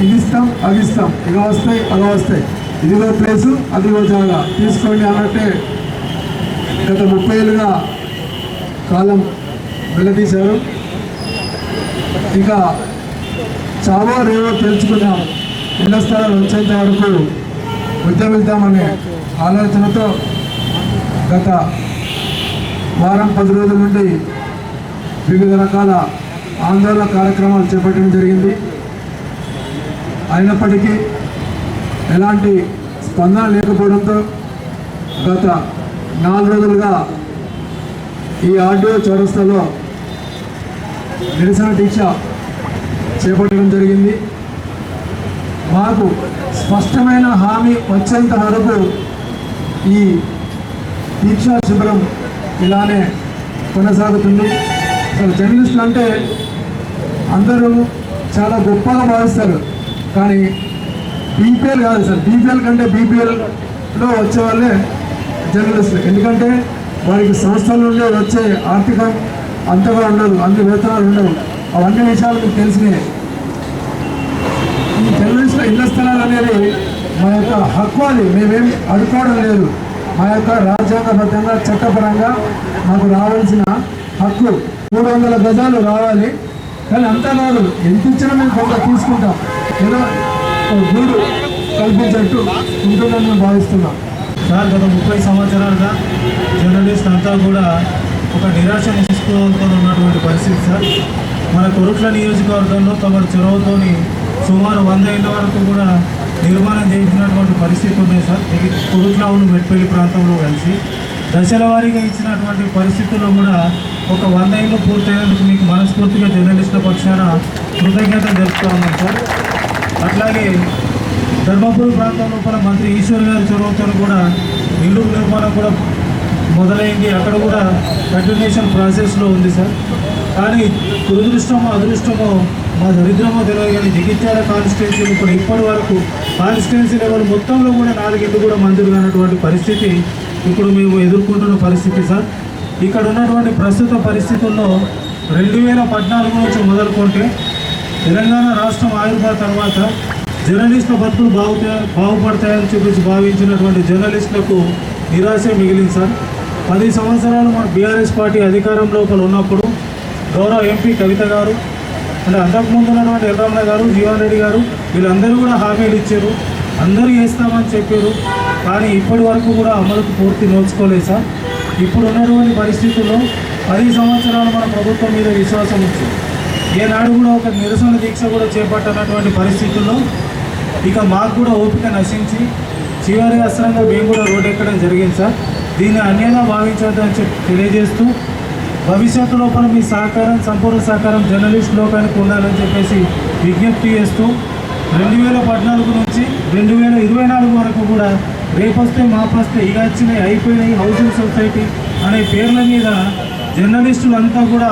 ఇది ఇస్తాం, అది ఇస్తాం, ఇక వస్తాయి, అలా వస్తాయి, ఇదిగో ప్లేసు, అదిగో జాగా తీసుకోండి అన్నట్టే గత 30 ఏళ్ళుగా కాలం వెల్లదీశారు. ఇక చావో రేవో తెలుసుకున్నాం, ఇళ్ల స్థలాలు వచ్చేంత వరకు ఉద్యమిద్దామనే ఆలోచనతో గత వారం 10 రోజుల నుండి వివిధ రకాల ఆందోళన కార్యక్రమాలు చేపట్టడం జరిగింది. అయినప్పటికీ ఎలాంటి స్పందన లేకపోవడంతో గత 4 రోజులుగా ఈ ఆర్డీఓ చౌరస్తాలో నిరసన దీక్ష చేపట్టడం జరిగింది. మాకు స్పష్టమైన హామీ వచ్చేంత వరకు ఈ దీక్షా శిబిరం ఇలానే కొనసాగుతుంది. అసలు జర్నలిస్టులు అంటే అందరూ చాలా గొప్పగా భావిస్తారు, కానీ బీపీఎల్ కాదు సార్. బీపీఎల్ కంటే బీపీఎల్లో వచ్చే వాళ్ళే జర్నలిస్టులు. ఎందుకంటే వారికి సంస్థల నుండి వచ్చే ఆర్థికం అంతగా ఉండదు, అన్ని వేతనాలు ఉండవు. అవన్నీ విషయాలు మీకు తెలిసినాయి. ఈ జర్నలిస్టుల ఇళ్ల స్థలాలు అనేది మా యొక్క హక్కు. అది మేమేం అడుకోవడం లేదు. మా యొక్క రాజ్యాంగబద్ధంగా చట్టపరంగా మాకు రావాల్సిన హక్కు 300 గజాలు రావాలి. కానీ అంతా కాదు, ఎంత ఇచ్చినా మేము కొంత తీసుకుంటాం. ఏదో గూడు కల్పించట్టు ఉంటుందని మేము భావిస్తున్నాం. సార్, గత 30 సంవత్సరాలుగా జర్నలిస్ట్ అంతా కూడా ఒక నిరాశ నిస్పృహతో ఉన్నటువంటి పరిస్థితి సార్. మన కొరుట్ల నియోజకవర్గంలో తమ చొరవతోని సుమారు 100 ఏళ్ళ వరకు కూడా నిర్మాణం చేయించినటువంటి పరిస్థితి ఉంది సార్. కొరుట్ల మెట్పల్లి ప్రాంతంలో కలిసి దశల వారీగా ఇచ్చినటువంటి పరిస్థితుల్లో కూడా ఒక 100 ఏళ్ళు పూర్తయినందుకు మీకు మనస్ఫూర్తిగా జర్నలిస్టుల పక్షాన కృతజ్ఞతలు తెలుపుతా ఉన్నాం సార్. అట్లాగే ధర్మపురి ప్రాంతం లోపల మంత్రి ఈశ్వర్ గారి చొరవతో కూడా ఇల్లు నిర్మాణం కూడా మొదలైంది. అక్కడ కూడా కంటిన్యూషన్ ప్రాసెస్లో ఉంది సార్. కానీ దురదృష్టమో అదృష్టమో మా దరిద్రమో తెలియదు కానీ జగిత్యాల కాన్స్టిట్యున్సీ ఇప్పుడు ఇప్పటి వరకు కాన్స్టిట్యున్సీ లెవెల్ మొత్తంలో కూడా 4 ఇళ్ళు కూడా మంజూరు కానటువంటి పరిస్థితి ఇప్పుడు మేము ఎదుర్కొంటున్న పరిస్థితి సార్. ఇక్కడ ఉన్నటువంటి ప్రస్తుత పరిస్థితుల్లో 2014 నుంచి మొదలుకుంటే తెలంగాణ రాష్ట్రం ఆవిర్భావ తర్వాత జర్నలిస్టుల బతుకులు బాగుపడతాయని చెప్పేసి భావించినటువంటి జర్నలిస్టులకు నిరాశ మిగిలింది సార్. 10 సంవత్సరాలు మన బీఆర్ఎస్ పార్టీ అధికారం లోపల ఉన్నప్పుడు గౌరవ ఎంపీ కవిత గారు, అంటే అంతకుముందు ఉన్నటువంటి ఎల్రమణ గారు, జీవన్ రెడ్డి గారు వీళ్ళందరూ కూడా హామీలు ఇచ్చారు, అందరూ చేస్తామని చెప్పారు. కానీ ఇప్పటి వరకు కూడా అమలుకు పూర్తి నోచుకోలేదు సార్. ఇప్పుడు ఉన్నటువంటి పరిస్థితుల్లో 10 సంవత్సరాలు మన ప్రభుత్వం మీద విశ్వాసం ఉంది. ఏనాడు కూడా ఒక నిరసన దీక్ష కూడా చేపట్టనటువంటి పరిస్థితుల్లో ఇక మాకు కూడా ఓపిక నశించి చివరి అస్త్రంగా మేము కూడా రోడ్డు ఎక్కడం జరిగింది సార్. దీన్ని అన్యంగా భావించొద్దని చెప్పి తెలియజేస్తూ భవిష్యత్తు లోపల మీ సహకారం, సంపూర్ణ సహకారం జర్నలిస్ట్ లోకానికి ఉండాలని చెప్పేసి విజ్ఞప్తి చేస్తూ 2014 నుంచి 2024 వరకు కూడా రేపొస్తే మాపొస్తే ఇక వచ్చినాయి అయిపోయినాయి హౌసింగ్ సొసైటీ అనే పేర్ల మీద జర్నలిస్టులంతా కూడా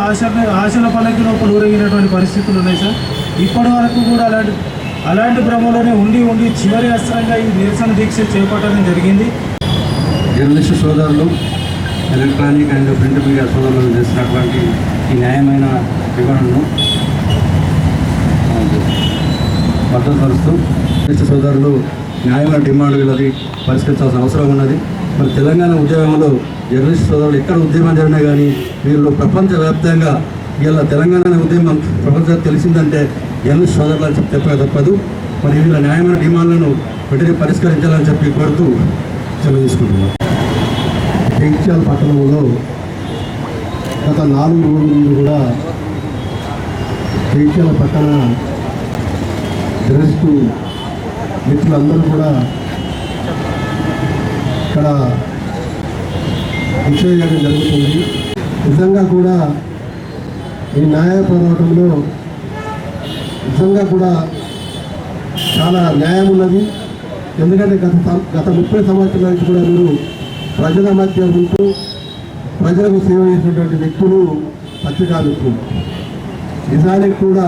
ఆశల పల్లకి లోపల ఊరేగినటువంటి పరిస్థితులు ఉన్నాయి సార్. ఇప్పటి వరకు కూడా అలాంటి భ్రమలోనే ఉండి చివరి అస్త్రంగా ఈ నిరసన దీక్ష చేపట్టడం జరిగింది. జర్నలిస్టు సోదరులు, ఎలక్ట్రానిక్ అండ్ ప్రింట్ మీడియా సోదరులు చేస్తున్నటువంటి ఈ న్యాయమైన వివరణను మద్దతు పరుస్తూ జర్నలిస్టు సోదరులు న్యాయమైన డిమాండ్ వీళ్ళది పరిష్కరించాల్సిన అవసరం ఉన్నది. మరి తెలంగాణ ఉద్యమంలో జర్నలిస్ట్ సోదరులు ఎక్కడ ఉద్యమం జరిగినా కానీ వీళ్ళు ప్రపంచవ్యాప్తంగా ఇలా తెలంగాణ ఉద్యమం ప్రపంచం తెలిసిందంటే జర్నలిస్ట్ సోదరులు అని చెప్పక తప్పదు. మరి వీళ్ళ న్యాయమైన డిమాండ్లను వెంటనే పరిష్కరించాలని చెప్పి కోరుతూ సెలవు తీసుకుంటున్నాం. జగిత్యాల పట్టణంలో గత 4 రోజుల నుండి కూడా జగిత్యాల పట్టణ జర్నలిస్టు మిత్రులందరూ కూడా ఇక్కడ దీక్ష చేయడం జరుగుతుంది. నిజంగా కూడా ఈ న్యాయ పోరాటంలో నిజంగా కూడా చాలా న్యాయం ఉన్నది. ఎందుకంటే గత 30 సంవత్సరాల నుంచి కూడా మీరు ప్రజల మధ్య ఉంటూ ప్రజలకు సేవ చేసినటువంటి వ్యక్తులు పత్రికా మిత్రులు. నిజానికి కూడా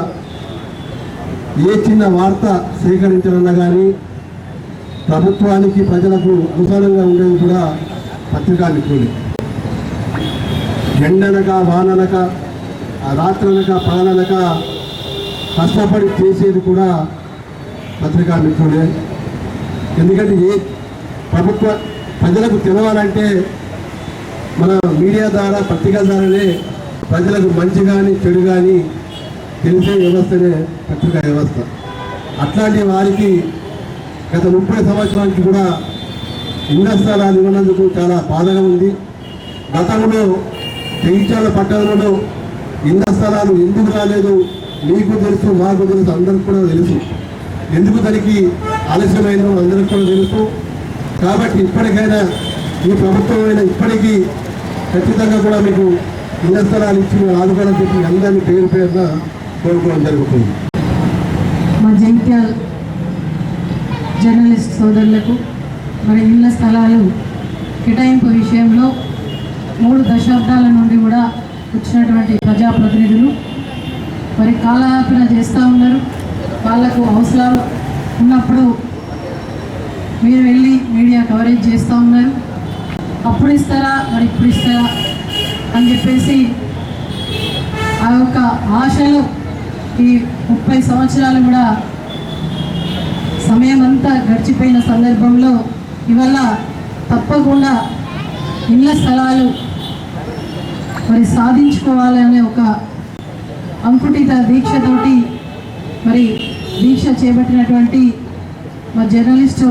ఏ చిన్న వార్త సేకరించాలన్నా కానీ ప్రభుత్వానికి ప్రజలకు అనుసారంగా ఉండేది కూడా పత్రికా మిత్రులు. ఎండనక వాననక రాత్రనక పగలనక కష్టపడి చేసేది కూడా పత్రికా మిత్రులే. ఎందుకంటే ఏ ప్రభుత్వ ప్రజలకు తెలవాలంటే మన మీడియా ద్వారా పత్రికల ద్వారానే ప్రజలకు మంచి కానీ చెడు కానీ తెలిసే వ్యవస్థనే పత్రికా వ్యవస్థ. అట్లాంటి వారికి గత 30 సంవత్సరాలకి కూడా ఇళ్ల స్థలాలు ఇవ్వనందుకు చాలా బాధగా ఉంది. గతంలో జగిత్యాల పట్టణంలో ఇళ్ల స్థలాలు ఎందుకు రాలేదు మీకు తెలుసు, మాకు తెలుసు, అందరికి కూడా తెలుసు. ఎందుకు దానికి ఆలస్యమైందో అందరికి కూడా తెలుసు. కాబట్టి ఇప్పటికైనా ఈ ప్రభుత్వం అయినా ఇప్పటికీ ఖచ్చితంగా కూడా మీకు ఇళ్ల స్థలాలు ఇచ్చి ఆదుకోవాలని చెప్పి అందరినీ పేరు పేరున కోరుకోవడం జరుగుతుంది. మా జగిత్యాల జర్నలిస్ట్ సోదరులకు మరి ఇళ్ల స్థలాలు కేటాయింపు విషయంలో 3 దశాబ్దాల నుండి కూడా వచ్చినటువంటి ప్రజాప్రతినిధులు మరి కాలయాపన చేస్తూ ఉన్నారు. వాళ్ళకు అవసరాలు ఉన్నప్పుడు మీరు వెళ్ళి మీడియా కవరేజ్ చేస్తూ ఉన్నారు. అప్పుడు ఇస్తారా మరి ఇప్పుడు ఇస్తారా అని చెప్పేసి ఆ యొక్క ఆశలు ఈ 30 సంవత్సరాలు కూడా సమయం అంతా గడిచిపోయిన సందర్భంలో ఇవాళ తప్పకుండా ఇళ్ల స్థలాలు మరి సాధించుకోవాలనే ఒక అంకుటిత దీక్షతోటి మరి దీక్ష చేపట్టినటువంటి మా జర్నలిస్టు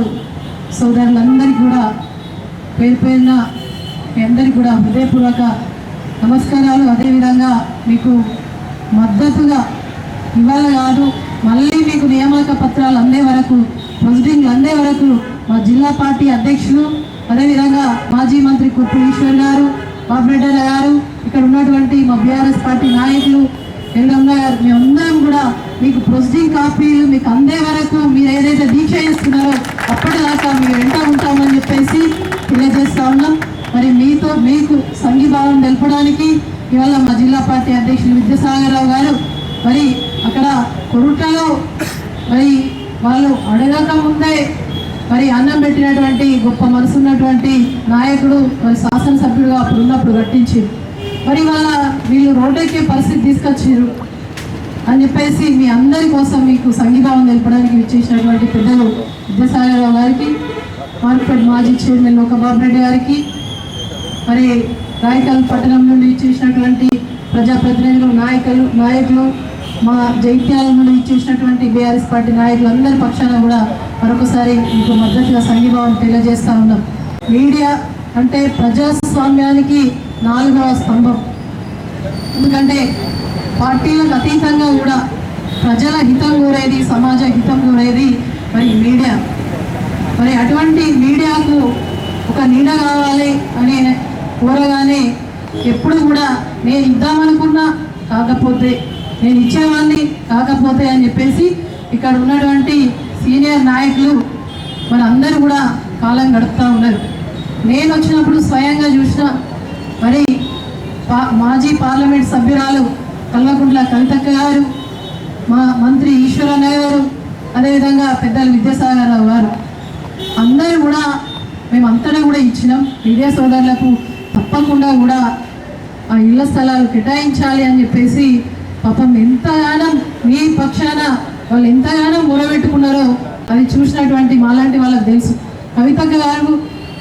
సోదరులందరికీ కూడా పేరు పేరున మీ అందరికీ కూడా హృదయపూర్వక నమస్కారాలు. అదేవిధంగా మీకు మద్దతుగా ఇవాళ కాదు మళ్ళీ మీకు నియామక పత్రాలు అందే వరకు, ప్రొసీడింగ్లు అందే వరకు మా జిల్లా పార్టీ అధ్యక్షులు, అదేవిధంగా మాజీ మంత్రి కుప్పి ఈశ్వర్ గారు, బాబురెడ్డి గారు, ఇక్కడ ఉన్నటువంటి మా బీఆర్ఎస్ పార్టీ నాయకులు ఎల్లమ్మ గారు, మేమందరం కూడా మీకు ప్రొసీడింగ్ కాపీలు మీకు అందే వరకు మీరు ఏదైతే దీక్ష చేస్తున్నారో అప్పటిదాకా మీ వెంట ఉంటామని చెప్పేసి తెలియజేస్తా ఉన్నాం. మరి మీకు సంఘీభావం తెలపడానికి ఇవాళ మా జిల్లా పార్టీ అధ్యక్షులు విద్యాసాగరరావు గారు మరి అక్కడ కొరుట్లలో మరి వాళ్ళు అడగక ముందే మరి అన్నం పెట్టినటువంటి గొప్ప మనసున్నటువంటి నాయకుడు మరి శాసనసభ్యుడుగా అప్పుడు ఉన్నప్పుడు కట్టించి మరి వాళ్ళ వీళ్ళు రోడ్డెక్కే పరిస్థితి తీసుకొచ్చారు అని చెప్పేసి మీ అందరి కోసం మీకు సంఘీభావం తెలపడానికి విచ్చేసినటువంటి పెద్దలు విద్యాసాగరరావు గారికి, మార్కెట్ మాజీ చైర్మన్ లోకబాబురెడ్డి గారికి, మరి రాయకల్ పట్టణం నుండి ఇచ్చేసినటువంటి ప్రజాప్రతినిధులు నాయకులు మా జైత్యాల నుండి ఇచ్చేసినటువంటి బీఆర్ఎస్ పార్టీ నాయకులందరి పక్షాన కూడా మరొకసారి మీకు మద్దతుగా సంఘీభావం తెలియజేస్తూ ఉన్నాం. మీడియా అంటే ప్రజాస్వామ్యానికి 4వ స్తంభం. ఎందుకంటే పార్టీలకు అతీతంగా కూడా ప్రజల హితం కోరేది, సమాజ హితం కోరేది మరి మీడియా. మరి అటువంటి మీడియాకు ఒక నీడ కావాలి అని కోరగానే ఎప్పుడు కూడా నేను ఇద్దామనుకున్నా కాకపోతే, నేను ఇచ్చేవాడిని కాకపోతే అని చెప్పేసి ఇక్కడ ఉన్నటువంటి సీనియర్ నాయకులు మరి అందరూ కూడా కాలం గడుపుతూ ఉన్నారు. నేను వచ్చినప్పుడు స్వయంగా చూసిన మరి మాజీ పార్లమెంట్ సభ్యురాలు కల్వకుంట్ల కవితక్క గారు, మా మంత్రి ఈశ్వరన్న గారు, అదేవిధంగా పెద్దలు విద్యాసాగరరావు గారు అందరూ కూడా మేమంతటా కూడా ఇచ్చినాం. మీడియా సోదరులకు తప్పకుండా కూడా ఆ ఇళ్ల స్థలాలు కేటాయించాలి అని చెప్పేసి పాపం ఎంతగానో మీ పక్షాన వాళ్ళు ఎంతగానో మొరబెట్టుకున్నారో అది చూసినటువంటి మాలాంటి వాళ్ళకి తెలుసు. కవితక్క గారు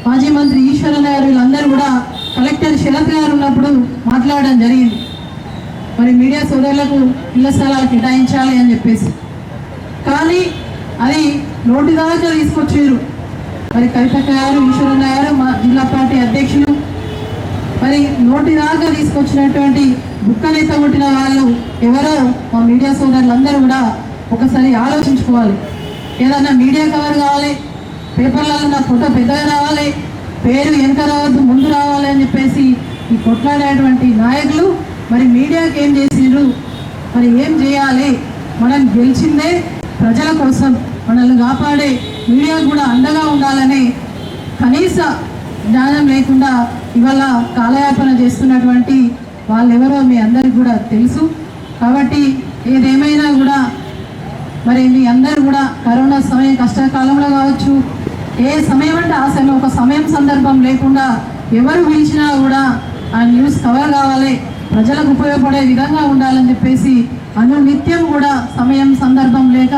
మాజీ మంత్రి ఈశ్వరన్న గారు వీళ్ళందరూ కూడా కలెక్టర్ శరత్ గారు ఉన్నప్పుడు మాట్లాడడం జరిగింది. మరి మీడియా సోదరులకు ఇళ్ల స్థలాలు కేటాయించాలి అని చెప్పేసి, కానీ అది నోటి దాకా తీసుకొచ్చారు. మరి కవితక్క గారు, ఈశ్వరన్న గారు, మా జిల్లా పార్టీ అధ్యక్షులు, మరి నోటి దాకా తీసుకొచ్చినటువంటి బుక్కనెత్త కొట్టిన వాళ్ళు ఎవరో మా మీడియా సోదరులందరూ కూడా ఒకసారి ఆలోచించుకోవాలి. ఏదన్నా మీడియా కవర్ కావాలి, పేపర్లలో నా ఫోటో పెద్దగా రావాలి, పేరు వెనక రావద్దు ముందు రావాలి అని చెప్పేసి ఈ కొట్లాడేటువంటి నాయకులు మరి మీడియాకి ఏం చేసిండ్రు, మరి ఏం చేయాలి? మనం గెలిచిందే ప్రజల కోసం, మనల్ని కాపాడే మీడియా కూడా అండగా ఉండాలని కనీస జ్ఞానం లేకుండా ఇవాళ కాలయాపన చేస్తున్నటువంటి వాళ్ళెవరో మీ అందరికి కూడా తెలుసు. కాబట్టి ఏదేమైనా కూడా మరి మీ అందరూ కూడా కరోనా సమయం కష్టకాలంలో కావచ్చు, ఏ సమయం అంటే ఆ సమయం, ఒక సమయం సందర్భం లేకుండా ఎవరు పిలిచినా కూడా ఆ న్యూస్ కవర్ కావాలి, ప్రజలకు ఉపయోగపడే విధంగా ఉండాలని చెప్పేసి అనునిత్యం కూడా సమయం సందర్భం లేక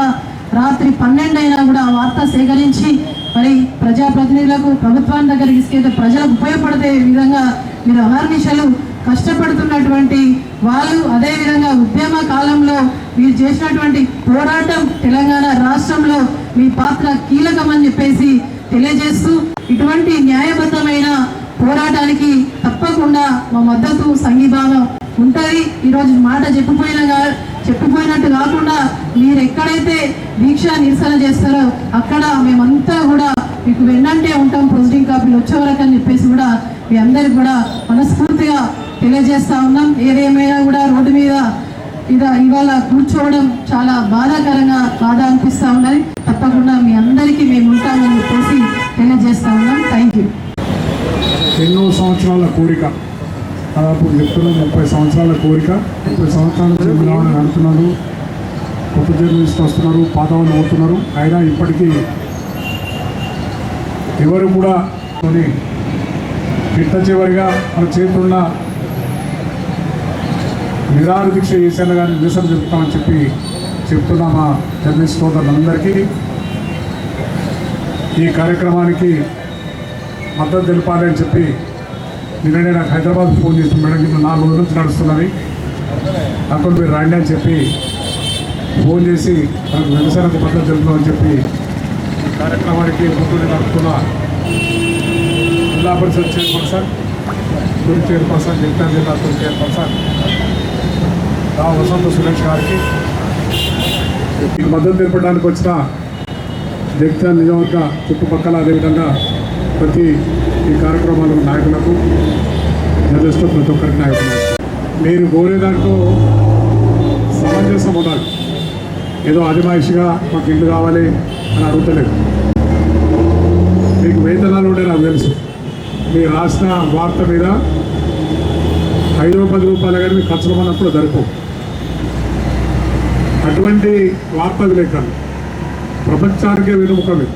రాత్రి 12 అయినా కూడా వార్త సేకరించి మరి ప్రజాప్రతినిధులకు ప్రభుత్వాన్ని దగ్గరికి తీసుకెళ్తే ప్రజలకు ఉపయోగపడే విధంగా మీరు అహర్నిశలు కష్టపడుతున్నటువంటి వాళ్ళు, అదేవిధంగా ఉద్యమ కాలంలో మీరు చేసినటువంటి పోరాటం తెలంగాణ రాష్ట్రంలో మీ పాత్ర కీలకమని చెప్పేసి తెలియజేస్తూ, ఇటువంటి న్యాయబద్ధమైన పోరాటానికి తప్పకుండా మా మద్దతు సంఘీభావం ఉంటుంది. ఈరోజు మాట చెప్పిపోయినట్టు కాకుండా మీరు ఎక్కడైతే దీక్ష నిరసన చేస్తారో అక్కడ మేమంతా కూడా మీకు వెన్నంటే ఉంటాం, ప్రొసీడింగ్ కాపీలు వచ్చే వరకు అని చెప్పేసి కూడా మీ అందరికి కూడా మనస్ఫూర్తిగా తెలియజేస్తా ఉన్నాం. ఏదేమైనా కూడా రోడ్డు మీద ఇవాళ కూర్చోవడం చాలా బాధ అనిపిస్తూ ఉన్నది. తప్పకుండా మీ అందరికీ మేము ఉంటామని చెప్పేసి తెలియజేస్తా ఉన్నాం. Thank you. ఎన్నో సంవత్సరాల కోరిక, దాదాపు చెప్తున్నాం 30 సంవత్సరాల కోరిక. 30 సంవత్సరాల నుంచి విధానం నడుపుతున్నారు, కొత్త జర్నలిస్ట్ వస్తున్నారు, పాత వాళ్ళు అవుతున్నారు. అయినా ఇప్పటికీ ఎవరు కూడా చిట్ట చివరిగా మన చేతున్న నిరాహార దీక్ష చేశాను కానీ నిరసన చెప్తామని చెప్తున్నా మా జర్నలిస్ట్ సోదరులందరికీ ఈ కార్యక్రమానికి మద్దతు తెలిపాలి అని చెప్పి నిన్ననే నాకు హైదరాబాద్ ఫోన్ చేసి మేడం కింద 4 రోజుల నుంచి నడుస్తున్నది, అక్కడ మీరు రండి అని చెప్పి ఫోన్ చేసి మనకు నిరసనకు మద్దతు తెలుపుతామని చెప్పి కార్యక్రమానికి ముందుండి నడుపుతున్న జిల్లా పరిషత్ చైర్పర్సన్, తొలి చైర్పర్సన్, జగిత్యాల జిల్లా తొలి చైర్పర్సన్ వసంత సురేష్ గారికి, మద్దతు తెలపడానికి వచ్చిన జగిత్యాల నియోజకవర్గ చుట్టుపక్కల అదేవిధంగా ప్రతి ఈ కార్యక్రమాల నాయకులకు జర్నలిస్టు ప్రతి ఒక్కరికి నాయకులు మీరు కోరే దాంట్లో సమంజసం ఉండాలి. ఏదో అజమాయిషిగా మాకు ఇల్లు కావాలి అని అడుగుతలేదు. మీకు వేతనాలు ఉండే నాకు తెలుసు, మీరు రాసిన వార్త మీద 5-10 రూపాయలు కానీ మీకు ఖర్చులు అన్నప్పుడు జరుపు. అటువంటి వార్తా విలేకరులు ప్రపంచానికే వెనుముకవి.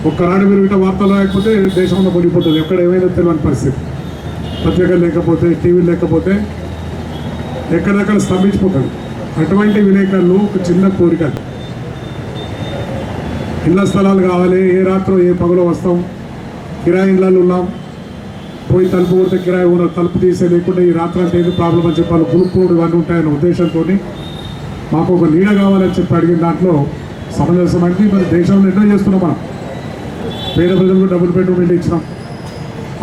ఒక్కనాడు మీరు ఇట్లా వార్తలు లేకపోతే దేశంలో కొనిపోతుంది, ఎక్కడ ఏమైనా తెలియని పరిస్థితి. పత్రికలు లేకపోతే, టీవీలు లేకపోతే ఎక్కడెక్కడ స్తంభించిపోతుంది. అటువంటి విలేకరులు ఒక చిన్న కోరిక, ఇళ్ల స్థలాలు కావాలి, ఏ రాత్రో ఏ పగలో వస్తాం, కిరాయి ఇళ్ళల్లో ఉన్నాం, పోయి తలుపు కొడితే కిరాయి ఉన్న తలుపు తీసే లేకుండా ఈ రాత్రి అంటే ఏది ప్రాబ్లం అని చెప్పాలి, గురుకోడు ఇవన్నీ ఉంటాయన్న ఉద్దేశంతో మాకు ఒక నీడ కావాలని చెప్పి అడిగిన దాంట్లో సమంజసమైంది. మరి దేశంలో ఎన్నో చేస్తున్నాం, మనం పేద ప్రజలకు డబుల్ బెడ్రూమ్ ఇల్లు ఇచ్చినాం.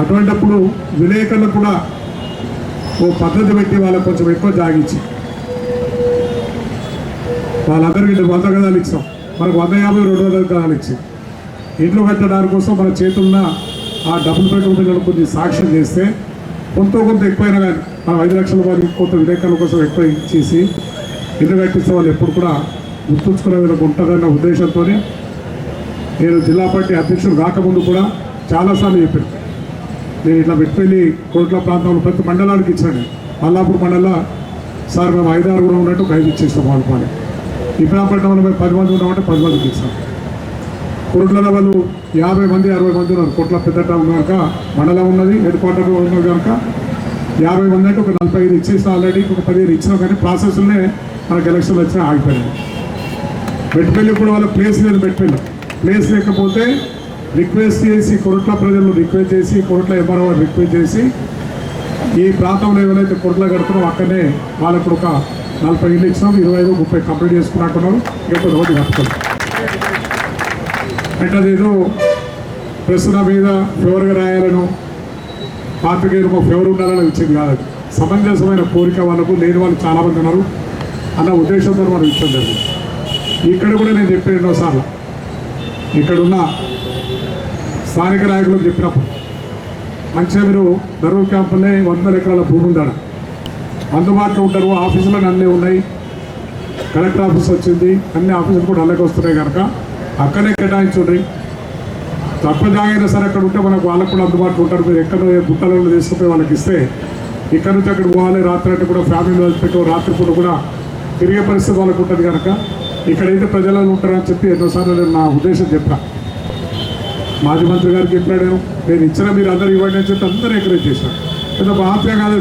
అటువంటిప్పుడు విలేకరులకు కూడా ఓ పద్ధతి పెట్టి వాళ్ళకు కొంచెం ఎక్కువ జాగించి వాళ్ళందరికీ 100 గదాలు ఇచ్చాం. మనకు 150-200 గదాలు ఇచ్చి ఇంట్లో కట్టడానికి కోసం మన చేతున్న ఆ డబుల్ బెడ్రూమ్ ఇళ్ళను కొంచెం సాక్ష్యం చేస్తే కొంత ఎక్కువైనా కానీ మనం 5 లక్షల మంది కొంత విలేకరుల కోసం ఎక్కువ ఇచ్చేసి ఇల్లు కట్టిస్తే వాళ్ళు ఎప్పుడు కూడా గుర్తుంచుకునే వీళ్ళకి ఉంటుందన్న ఉద్దేశంతో నేను జిల్లా పార్టీ అధ్యక్షుడు కాకముందు కూడా చాలాసార్లు చెప్పాను. నేను ఇట్లా మెట్పల్లి కోట్ల ప్రాంతంలో ప్రతి మండలానికి ఇచ్చాను. మల్లాపూర్ మండలంలో సార్ మేము 5-6 కూడా ఉన్నట్టు 5 ఇచ్చేస్తాం వాళ్ళని. ఇబ్రాహీంపట్నంలో మేము 10 మంది ఉన్నామంటే 10 మందికి ఇస్తాం. కోట్లలో వాళ్ళు 50 మంది 60 మంది ఉన్నారు. కోట్ల పెద్ద టౌన్ కనుక మండలం ఉన్నది, హెడ్ క్వార్టర్ ఉన్నది కనుక 50 మంది అంటే ఒక 45 ఇచ్చేస్తాం. ఆల్రెడీ ఒక 15 ఇచ్చినాం, కానీ ప్రాసెస్లోనే మనకు ఎలక్షన్లు వచ్చినా ఆగిపోయాయి. మెట్పల్లి కూడా వాళ్ళ ప్లేస్ లేదు, మెట్పల్లి ప్లేస్ లేకపోతే రిక్వెస్ట్ చేసి కొరట్ల ప్రజలను రిక్వెస్ట్ చేసి కొరట్ల ఎంఆర్ఓ రిక్వెస్ట్ చేసి ఈ ప్రాంతంలో ఎవరైతే కొరట్ల కడుతున్నారో అక్కడనే వాళ్ళకు ఒక 40 ఇళ్ళు ఇచ్చినాం, 25-30 కంప్లీట్ చేసుకున్నట్టున్నారు. ఇంకొక రోడ్డు కట్టుకోండి అంటే అదేదో ప్రశ్న మీద ఫేవర్గా రాయాలను పాత్రికేయులకు ఫేవర్ ఉండాలని ఇచ్చింది కాదు. అది సమంజసమైన కోరిక వాళ్ళకు లేని వాళ్ళు చాలామంది ఉన్నారు అన్న ఉద్దేశంతో మనం ఇచ్చడం జరిగింది. ఇక్కడ కూడా నేను చెప్పాను ఎన్నోసార్లు, ఇక్కడున్న స్థానిక నాయకులకు చెప్పినప్పుడు మంచిగా మీరు దరూర్ క్యాంపులే 100 ఎకరాల భూమి ఉండాలి, అందుబాటులో ఉంటారు. ఆఫీసులో అన్నీ ఉన్నాయి, కలెక్టర్ ఆఫీస్ వచ్చింది, అన్ని ఆఫీసులు కూడా అల్లకి వస్తున్నాయి కనుక అక్కడే కేటాయించుండ్రి. తక్కువ జాగైనా సరే అక్కడ ఉంటే మనకు వాళ్ళకు కూడా అందుబాటులో ఉంటారు. మీరు ఎక్కడో గుట్టలలో తీసుకుపోయి వాళ్ళకి ఇస్తే ఇక్కడ నుంచి అక్కడ పోవాలి, రాత్రి అంటే కూడా ఫ్యామిలీ వదిలిపెట్టి రాత్రిపూట కూడా తిరిగే పరిస్థితి వాళ్ళకు ఉంటుంది కనుక ఇక్కడైతే ప్రజలలో ఉంటారని చెప్పి ఎన్నోసార్లు నేను నా ఉద్దేశం చెప్పా. మాజీ మంత్రి గారికి చెప్పాడు, నేను ఇచ్చిన మీరు అందరూ ఇవ్వండి అని చెప్పి అందరూ ఎంకరేజ్ చేశాను. ఏదో బాధ్యత కాదు,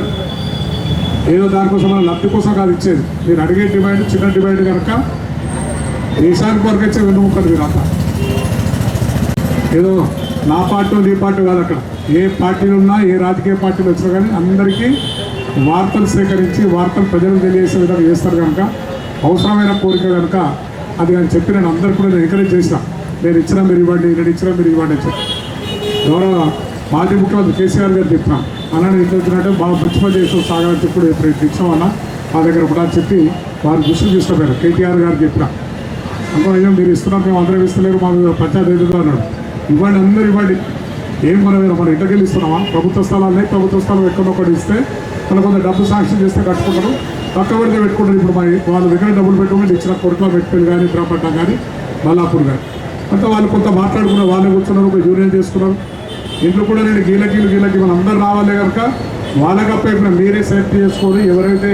ఏదో దానికోసం మన లబ్ధి కోసం కాదు ఇచ్చేది. మీరు అడిగే డిమాండ్ చిన్న డిమాండ్ కనుక దేశానికి వరకు ఇచ్చే వెన్నుముక్కలు మీరు అంతా. ఏదో నా పార్టీ నీ పార్టీ కాదు, అక్కడ ఏ పార్టీలు ఉన్నా ఏ రాజకీయ పార్టీలు వచ్చినా కానీ అందరికీ వార్తలు సేకరించి వార్తలు ప్రజలకు తెలియజేసే విధంగా చేస్తారు కనుక అవసరమైన కోరిక కనుక అది అని చెప్పి నేను అందరికీ కూడా నేను ఎంకరేజ్ చేసిన. నేను ఇచ్చినా మీరు ఇవ్వండి, నేను ఇచ్చినా మీరు ఇవ్వండి అని చెప్పి గౌరవ మాజీ ముఖ్యమంత్రి కేసీఆర్ గారు చెప్పినా అన్నాడు ఇట్లా వచ్చినట్టే బాగా ప్రిన్సిపల్ చేసి సాగాలని చెప్పి ఇప్పుడు ఇచ్చాం అన్న మా దగ్గర కూడా చెప్పి వారి దృష్టికి తీసుకుపోయారు. కేటీఆర్ గారు చెప్పిన అనుకో మీరు ఇస్తున్నారు, మేము అందరం ఇస్తలేరు, మాకు పంచాయతీ ఎదుగుతా అన్నాడు. ఇవ్వండి, అందరూ ఇవ్వండి. ఏం మనం ఇంటకెళ్ళి ఇస్తున్నామా? ప్రభుత్వ స్థలాలనే ప్రభుత్వ స్థలం ఎక్కడొక్కటి ఇస్తే మనం కొంత డబ్బు శాంక్షన్ చేస్తే కట్టుకుంటారు, పక్క పెడితే పెట్టుకుంటారు. ఇప్పుడు వాళ్ళ దగ్గర డబ్బులు పెట్టుకుని ఇచ్చిన కొరట్ల పెట్టుకుని కానీ ఇబ్రాపట్నం కానీ మల్లాపూర్ కానీ అంతా వాళ్ళు కొంత మాట్లాడుకున్నారు, వాళ్ళే కూర్చున్నారు, ఒక యూనియన్ చేసుకున్నారు. ఇంట్లో కూడా నేను గీలకి మనం అందరూ రావాలి కనుక వాళ్ళకి అప్పైపోయిన మీరే సేఫ్టీ చేసుకొని ఎవరైతే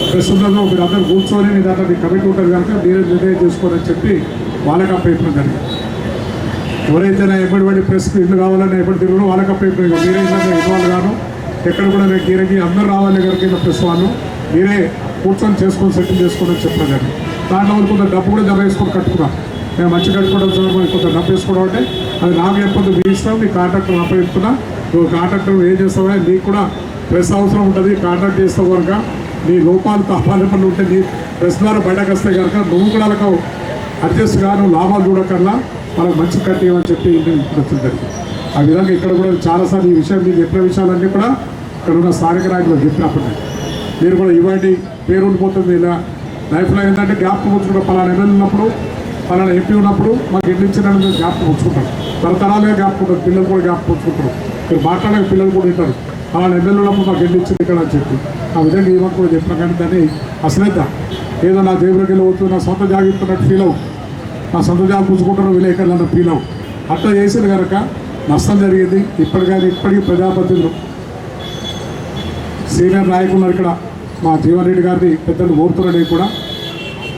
ప్రెస్ ఉన్నదో మీరు అందరూ కూర్చొని మీ దాంట్లో మీ కమిటీ ఉంటుంది కనుక మీరే నిర్ణయం చేసుకోవాలని చెప్పి వాళ్ళకి అప్పైపోయిన జరిగింది. ఎవరైతే నా ఎప్పటి ప్రెస్కి ఇల్లు కావాలని ఎప్పటి తిరుగులో వాళ్ళకి అప్పైపోయిన మీరే ఇన్వాల్వ్ గాను ఎక్కడ కూడా నేను గీరకి అందరూ రావాలి కనుక ప్రెస్ వాళ్ళు మీరే కూర్చొని చేసుకొని సెటిల్ చేసుకోవడం చెప్పిన కానీ దాంట్లో వాళ్ళు కొంత డబ్బు కూడా జమ వేసుకొని కట్టుకున్నాం. మేము మంచి కట్టుకోవడం సార్ మనకి కొంత డబ్బు వేసుకోవడం అంటే అది నాకు చెప్పొద్దు, మీ ఇష్టం. మీ కాంట్రాక్టర్ అప్పచెప్తున్నా, నువ్వు కాంట్రాక్టర్ ఏం చేస్తావా, నీకు కూడా ప్రెస్ అవసరం ఉంటుంది. కాంట్రాక్ట్ చేస్తావు కనుక నీ లోపాలు తప్పాలు పనులు ఉంటే నీ ప్రెస్ ద్వారా బయటకు వస్తాయి కనుక నువ్వు కూడా వాళ్ళకు అడ్జస్ట్గా నువ్వు లాభాలు చూడకల్లా వాళ్ళకి మంచి కట్టేయమని చెప్పి వచ్చింది. ఆ విధంగా ఇక్కడ కూడా చాలాసార్లు ఈ విషయం మీరు చెప్పిన విషయాలన్నీ కూడా ఇక్కడ ఉన్న స్థానిక నాయకులు చెప్పినప్పుడు మీరు కూడా ఇవ్వండి, పేరు ఉండిపోతుంది. ఇలా లైఫ్లో ఏంటంటే జ్ఞాపకం ఉంచుకుంటాం. పలానా ఎమ్మెల్యే ఉన్నప్పుడు పలానా ఎంపీ ఉన్నప్పుడు మాకు ఎన్ని ఇచ్చిన జ్ఞాపకం ఉంచుకుంటారు, తరతరాలుగా జ్ఞాపకం ఉంటుంది. పిల్లలు కూడా జ్ఞాపకం ఉంచుకుంటారు, మీరు మాట్లాడే పిల్లలు కూడా ఉంటారు. పలానా ఎమ్మెల్యే ఉన్నప్పుడు మాకు ఎన్ని ఇచ్చింది ఇక్కడ అని చెప్పి ఆ విధంగా ఇవ్వకు కూడా చెప్పినా కానీ దాన్ని అశ్రద్ధ ఏదో నా దేవుడికి వెళ్ళి అవుతుంది, నా సొంత జాగిస్తున్నట్టు ఫీల్ అవు, నా సొంత జాగు పుచ్చుకుంటున్న విలేకరులు అన్న ఫీల్ అవు. అట్లా చేసేది కనుక నష్టం జరిగింది. ఇప్పటికీ ప్రజాప్రతినిధులు సీనియర్ నాయకులు ఇక్కడ మా జీవన్ రెడ్డి గారిని పెద్దలు కోరుతున్నాడు కూడా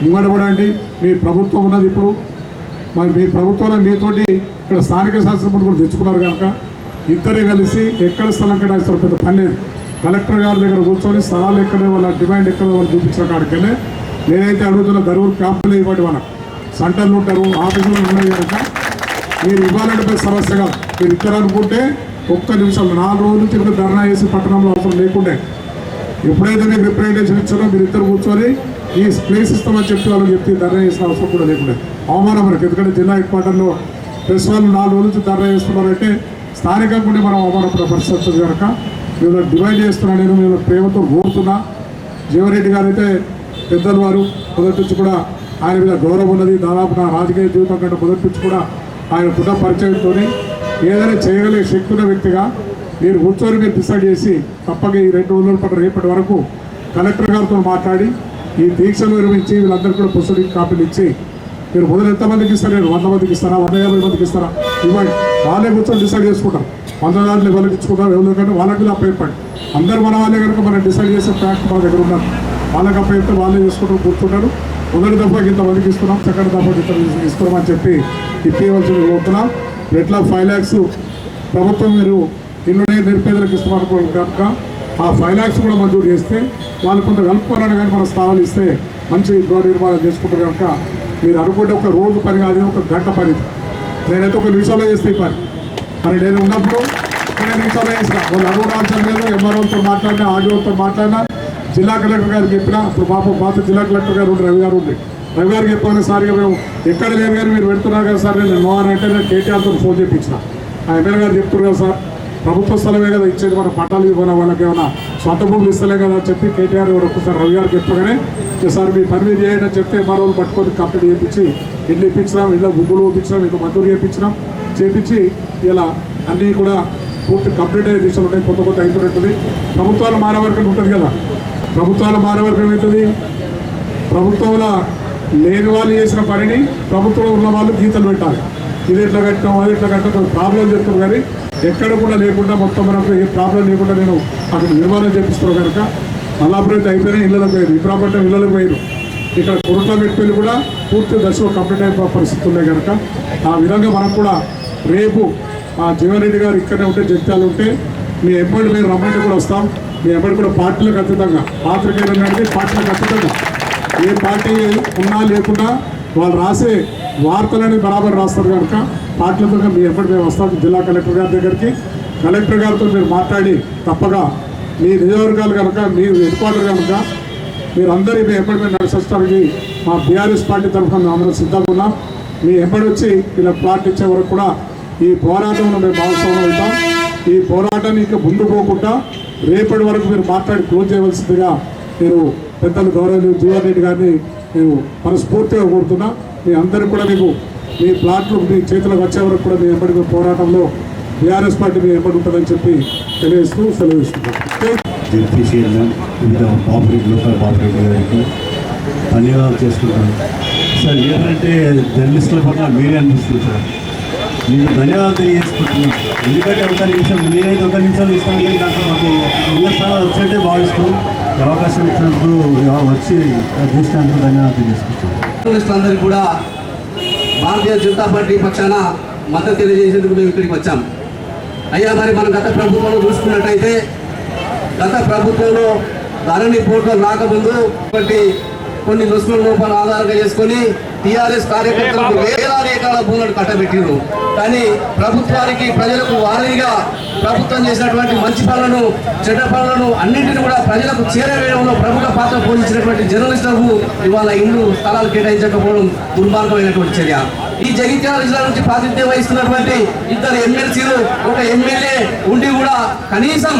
ముంగడబడండి. మీ ప్రభుత్వం ఉన్నది ఇప్పుడు, మరి మీ ప్రభుత్వంలో మీతోటి ఇక్కడ స్థానిక శాసనసభ్యులు కూడా తెచ్చుకున్నారు కనుక ఇద్దరే కలిసి ఎక్కడ స్థలం కేటాయిస్తారు పెద్ద పని లేదు. కలెక్టర్ గారి దగ్గర కూర్చొని స్థలాలు ఎక్కడే వాళ్ళ డిమాండ్ ఎక్కడ వాళ్ళు చూపించిన కాడికెళ్ళే నేనైతే అడుగుతున్న దరూర్ క్యాంపులు ఇవ్వండి. వాళ్ళకి సెంటర్లు ఉంటారు, ఆఫీసులు ఉన్నాయి కనుక మీరు ఇవ్వాలంటే సమస్య కాదు. మీరు ఇచ్చారనుకుంటే ఒక్క నిమిషంలో 4 రోజుల నుంచి ఇక్కడ ధర్నా చేసి పట్టణంలో అవసరం లేకుండే ఎప్పుడైతే మీకు రిప్రజెంటేషన్ ఇచ్చారో మీరు ఇద్దరు కూర్చొని ఈ ప్లేస్ ఇస్తామని చెప్పి వాళ్ళకి చెప్తే ధర్నా చేసిన అవసరం కూడా లేకుండే. అవమానం మనకి, ఎందుకంటే జిల్లా హెడ్ క్వార్టర్లో ప్రెస్ వాళ్ళు 4 రోజుల నుంచి ధర్నా చేస్తున్నారంటే స్థానికంగా ఉంటే మనం అవమానపడే పరిస్థితి వస్తుంది కనుక మేము డిమాండ్ చేస్తున్నా. నేను మేము ప్రేమతో కోరుతున్నా. జీవన్రెడ్డి గారు అయితే పెద్దలు వారు మొదటి నుంచి కూడా ఆయన మీద గౌరవం ఉన్నది. దాదాపు నా రాజకీయ జీవితం కంటే మొదటి నుంచి కూడా ఆయన పుట్ట పరిచయంతో ఏదైనా చేయగలిగే శక్తి ఉన్న వ్యక్తిగా మీరు కూర్చొని మీరు డిసైడ్ చేసి తప్పక ఈ 2 రోజుల పాటు రేపటి వరకు కలెక్టర్ గారితో మాట్లాడి ఈ దీక్షలు నిర్మించి వీళ్ళందరికీ కూడా పుస్తకానికి కాపీలు ఇచ్చి మీరు మొదలు ఎంతమందికి ఇస్తారు? 100 మందికి ఇస్తారా, 150 మందికి ఇస్తారా? ఇవ్వండి. వాళ్ళే కూర్చొని డిసైడ్ చేసుకుంటారు. 100 దాంట్లో ఎవరికి ఇచ్చుకుంటారు, ఎవరికంటే వాళ్ళకి అప్పయిపోండి. అందరు మన వాళ్ళే కనుక మనం డిసైడ్ చేసే ఫ్యాక్ట్ మన దగ్గర ఉన్నారు. వాళ్ళకి అప్పయితే వాళ్ళే చేసుకుంటారు, కూర్చుంటారు. మొదటి దఫాకి ఇంతమందికి ఇస్తున్నాం, సెకండ్ దఫాకి ఇంత ఇస్తున్నామని చెప్పి ఇప్పవలసింది కోరుతున్నాం. ఎట్లా 5 lakhs ప్రభుత్వం మీరు ఇల్లు నిరుపేదలకు ఇస్తామనుకోవడం కనుక ఆ 5 lakhs కూడా మంజూరు చేస్తే వాళ్ళు కొంత కలుపుకోవాలని కానీ మన స్థానాలు ఇస్తే మంచి గృహ నిర్మాణం చేసుకుంటారు కనుక మీరు అనుకుంటే ఒక రోజు పని కాదు, ఒక గంట పని నేనైతే ఒక నిమిషంలో చేస్తే పని మరి నేను ఉన్నప్పుడు 2 నిమిషాలు చేసిన వాళ్ళు అడగడాల్సిన లేదు. ఎంఆర్ఓతో మాట్లాడినా, ఆర్డీఓతో మాట్లాడినా, జిల్లా కలెక్టర్ గారికి చెప్పినా. ఇప్పుడు పాత జిల్లా కలెక్టర్ గారు రవి గారు ఉంది. రవి గారికి చెప్పాను సార్ మేము ఎక్కడ లేరు కానీ మీరు పెడుతున్నారు కదా సార్, నేను నో అని అంటే నేను కేటీఆర్తో ఫోన్ చేయించిన. ఆ ఎమ్మెల్యే గారు చెప్తున్నారు కదా సార్, ప్రభుత్వ స్థలమే కదా ఇచ్చేది, మన పట్టాలు ఇవ్వడం వాళ్ళకి ఏమైనా సొంత భూములు ఇస్తలే కదా అని చెప్పి కేటీఆర్ గారు ఒక్కసారి రవి గారికి చెప్పగానే సార్ మీ పని మీద చేయండి అని చెప్తే ఎంఆర్ఓలు పట్టుకొని కంప్లీట్ చేయించి ఇల్లు ఇప్పించినాం, ఇళ్ళ గుడ్డులు ఇప్పించినాం, ఇంకా మంజూరు చేయించి ఇలా అన్నీ కూడా పూర్తి కంప్లీట్ అయ్యే దిశలు ఉంటాయి. కొత్త అవుతున్నట్టుంది. ప్రభుత్వాలు మానవర్గం ఉంటుంది కదా, ప్రభుత్వాలు మానవర్గం అవుతుంది. ప్రభుత్వంలో లేని వాళ్ళు చేసిన పనిని ప్రభుత్వంలో ఉన్న వాళ్ళు గీతలు పెట్టాలి. ఇది ఎట్లా కట్టాం, అది ఎట్లా కట్టాం, ప్రాబ్లం చెప్తాం. కానీ ఎక్కడ కూడా లేకుండా మొత్తం మనకు ఏ ప్రాబ్లం లేకుండా నేను అక్కడ నిర్మాణం చేపిస్తున్నాను కనుక మల్లాపురం అయిపోయినా ఇళ్ళకి పోయారు, విప్రాపట్నం ఇళ్ళకి పోయారు. ఇక్కడ కొరట్ల మెట్పల్లి కూడా పూర్తి దశలో కంప్లీట్ అయిపోయే పరిస్థితులు ఉన్నాయి కనుక ఆ విధంగా మనం కూడా రేపు జీవన్ రెడ్డి గారు ఇక్కడనే ఉంటే, జగిత్యాలు ఉంటే మీ ఎంపీ మీరు రమ్మంటే కూడా వస్తాం. మీ ఎంపీ కూడా పార్టీలకు అతీతంగా, పాత్రికేయులు అనేది పార్టీలకు అతీతంగా, ఏ పార్టీ ఉన్నా లేకుండా వాళ్ళు రాసే వార్తలని బరాబర్ రాస్తారు కనుక పార్టీలతో మీ ఎంపీ మేము వస్తాం జిల్లా కలెక్టర్ గారి దగ్గరికి. కలెక్టర్ గారితో మీరు మాట్లాడి తప్పగా మీ నియోజకవర్గాలు కనుక, మీ హెడ్ క్వార్టర్ కనుక మీరు అందరి మీ ఎంపీ మీద నడిచడానికి మా బీఆర్ఎస్ పార్టీ తరఫున మేము అందరం సిద్ధంగా ఉన్నాం. మీ ఎంపీ వచ్చి ఇలా ప్లాట్ ఇచ్చే వరకు కూడా ఈ పోరాటంలో మేము భాగస్వామ్యం అవుతాం. ఈ పోరాటాన్ని ఇంకా ముందు పోకుండా రేపటి వరకు మీరు మాట్లాడి క్లోజ్ చేయవలసిందిగా నేను పెద్దలు గౌరవ జీవన్ రెడ్డి గారిని నేను మనస్ఫూర్తిగా కోరుతున్నా. మీ అందరికీ కూడా మీకు మీ ప్లాట్లు మీ చేతులకు వచ్చే వరకు కూడా మీ ఎంపటి పోరాటంలో బీఆర్ఎస్ పార్టీ మీ ఎంపటి ఉంటుందని చెప్పి తెలియజేస్తూ సెలవిస్తున్నాను. జడ్పీ చైర్మన్, వివిధ లోకల్ కోఆపరేటివ్ గారికి ధన్యవాదాలు చేసుకుంటాను సార్. ఏంటంటే జర్నలిస్టుల పట్ల మీరే అనిపిస్తుంది సార్, మీకు ధన్యవాదాలు తెలియజేసుకుంటున్నాను. ఎందుకంటే ఒక నిమిషం నేనైతే 1 నిమిషాలు ఇస్తాను, కానీ నాకు మాకు స్థానాలు వచ్చినట్టే భావిస్తూ అవకాశం ఇచ్చినందుకు వచ్చి చూసినందుకు ధన్యవాదాలు తెలియజేసుకుంటున్నాను. జర్నలిస్టులందరికీ కూడా భారతీయ జనతా పార్టీ పక్షాన మద్దతు తెలియజేసేందుకు మేము ఇక్కడికి వచ్చాం. అయ్యా మరి మనం గత ప్రభుత్వంలో చూసుకున్నట్టయితే, గత ప్రభుత్వంలో ధరణి పోర్టల్ రాకముందు కొన్ని రుసుముల రూపాయలు ఆధారంగా చేసుకొని టీఆర్ఎస్ కార్యకర్తలకు వేలాది ఎకరాల భూములను కట్టబెట్టిరు. కానీ ప్రభుత్వానికి, ప్రజలకు వారీగా ప్రభుత్వం చేసినటువంటి మంచి పనులను, చెడ్డ పనులను అన్నింటినీ కూడా ప్రజలకు చేరవేయడంలో ప్రముఖ పాత్ర పోషించినటువంటి జర్నలిస్టులకు ఇవాళ ఇండ్లు స్థలాలు కేటాయించకపోవడం దుర్మార్గమైనటువంటి చర్య. ఈ జగిత్యాల జిల్లా నుంచి ప్రాతినిధ్యం వహిస్తున్నటువంటి 2 ఎమ్మెల్సీలు, 1 ఎమ్మెల్యే ఉండి కూడా కనీసం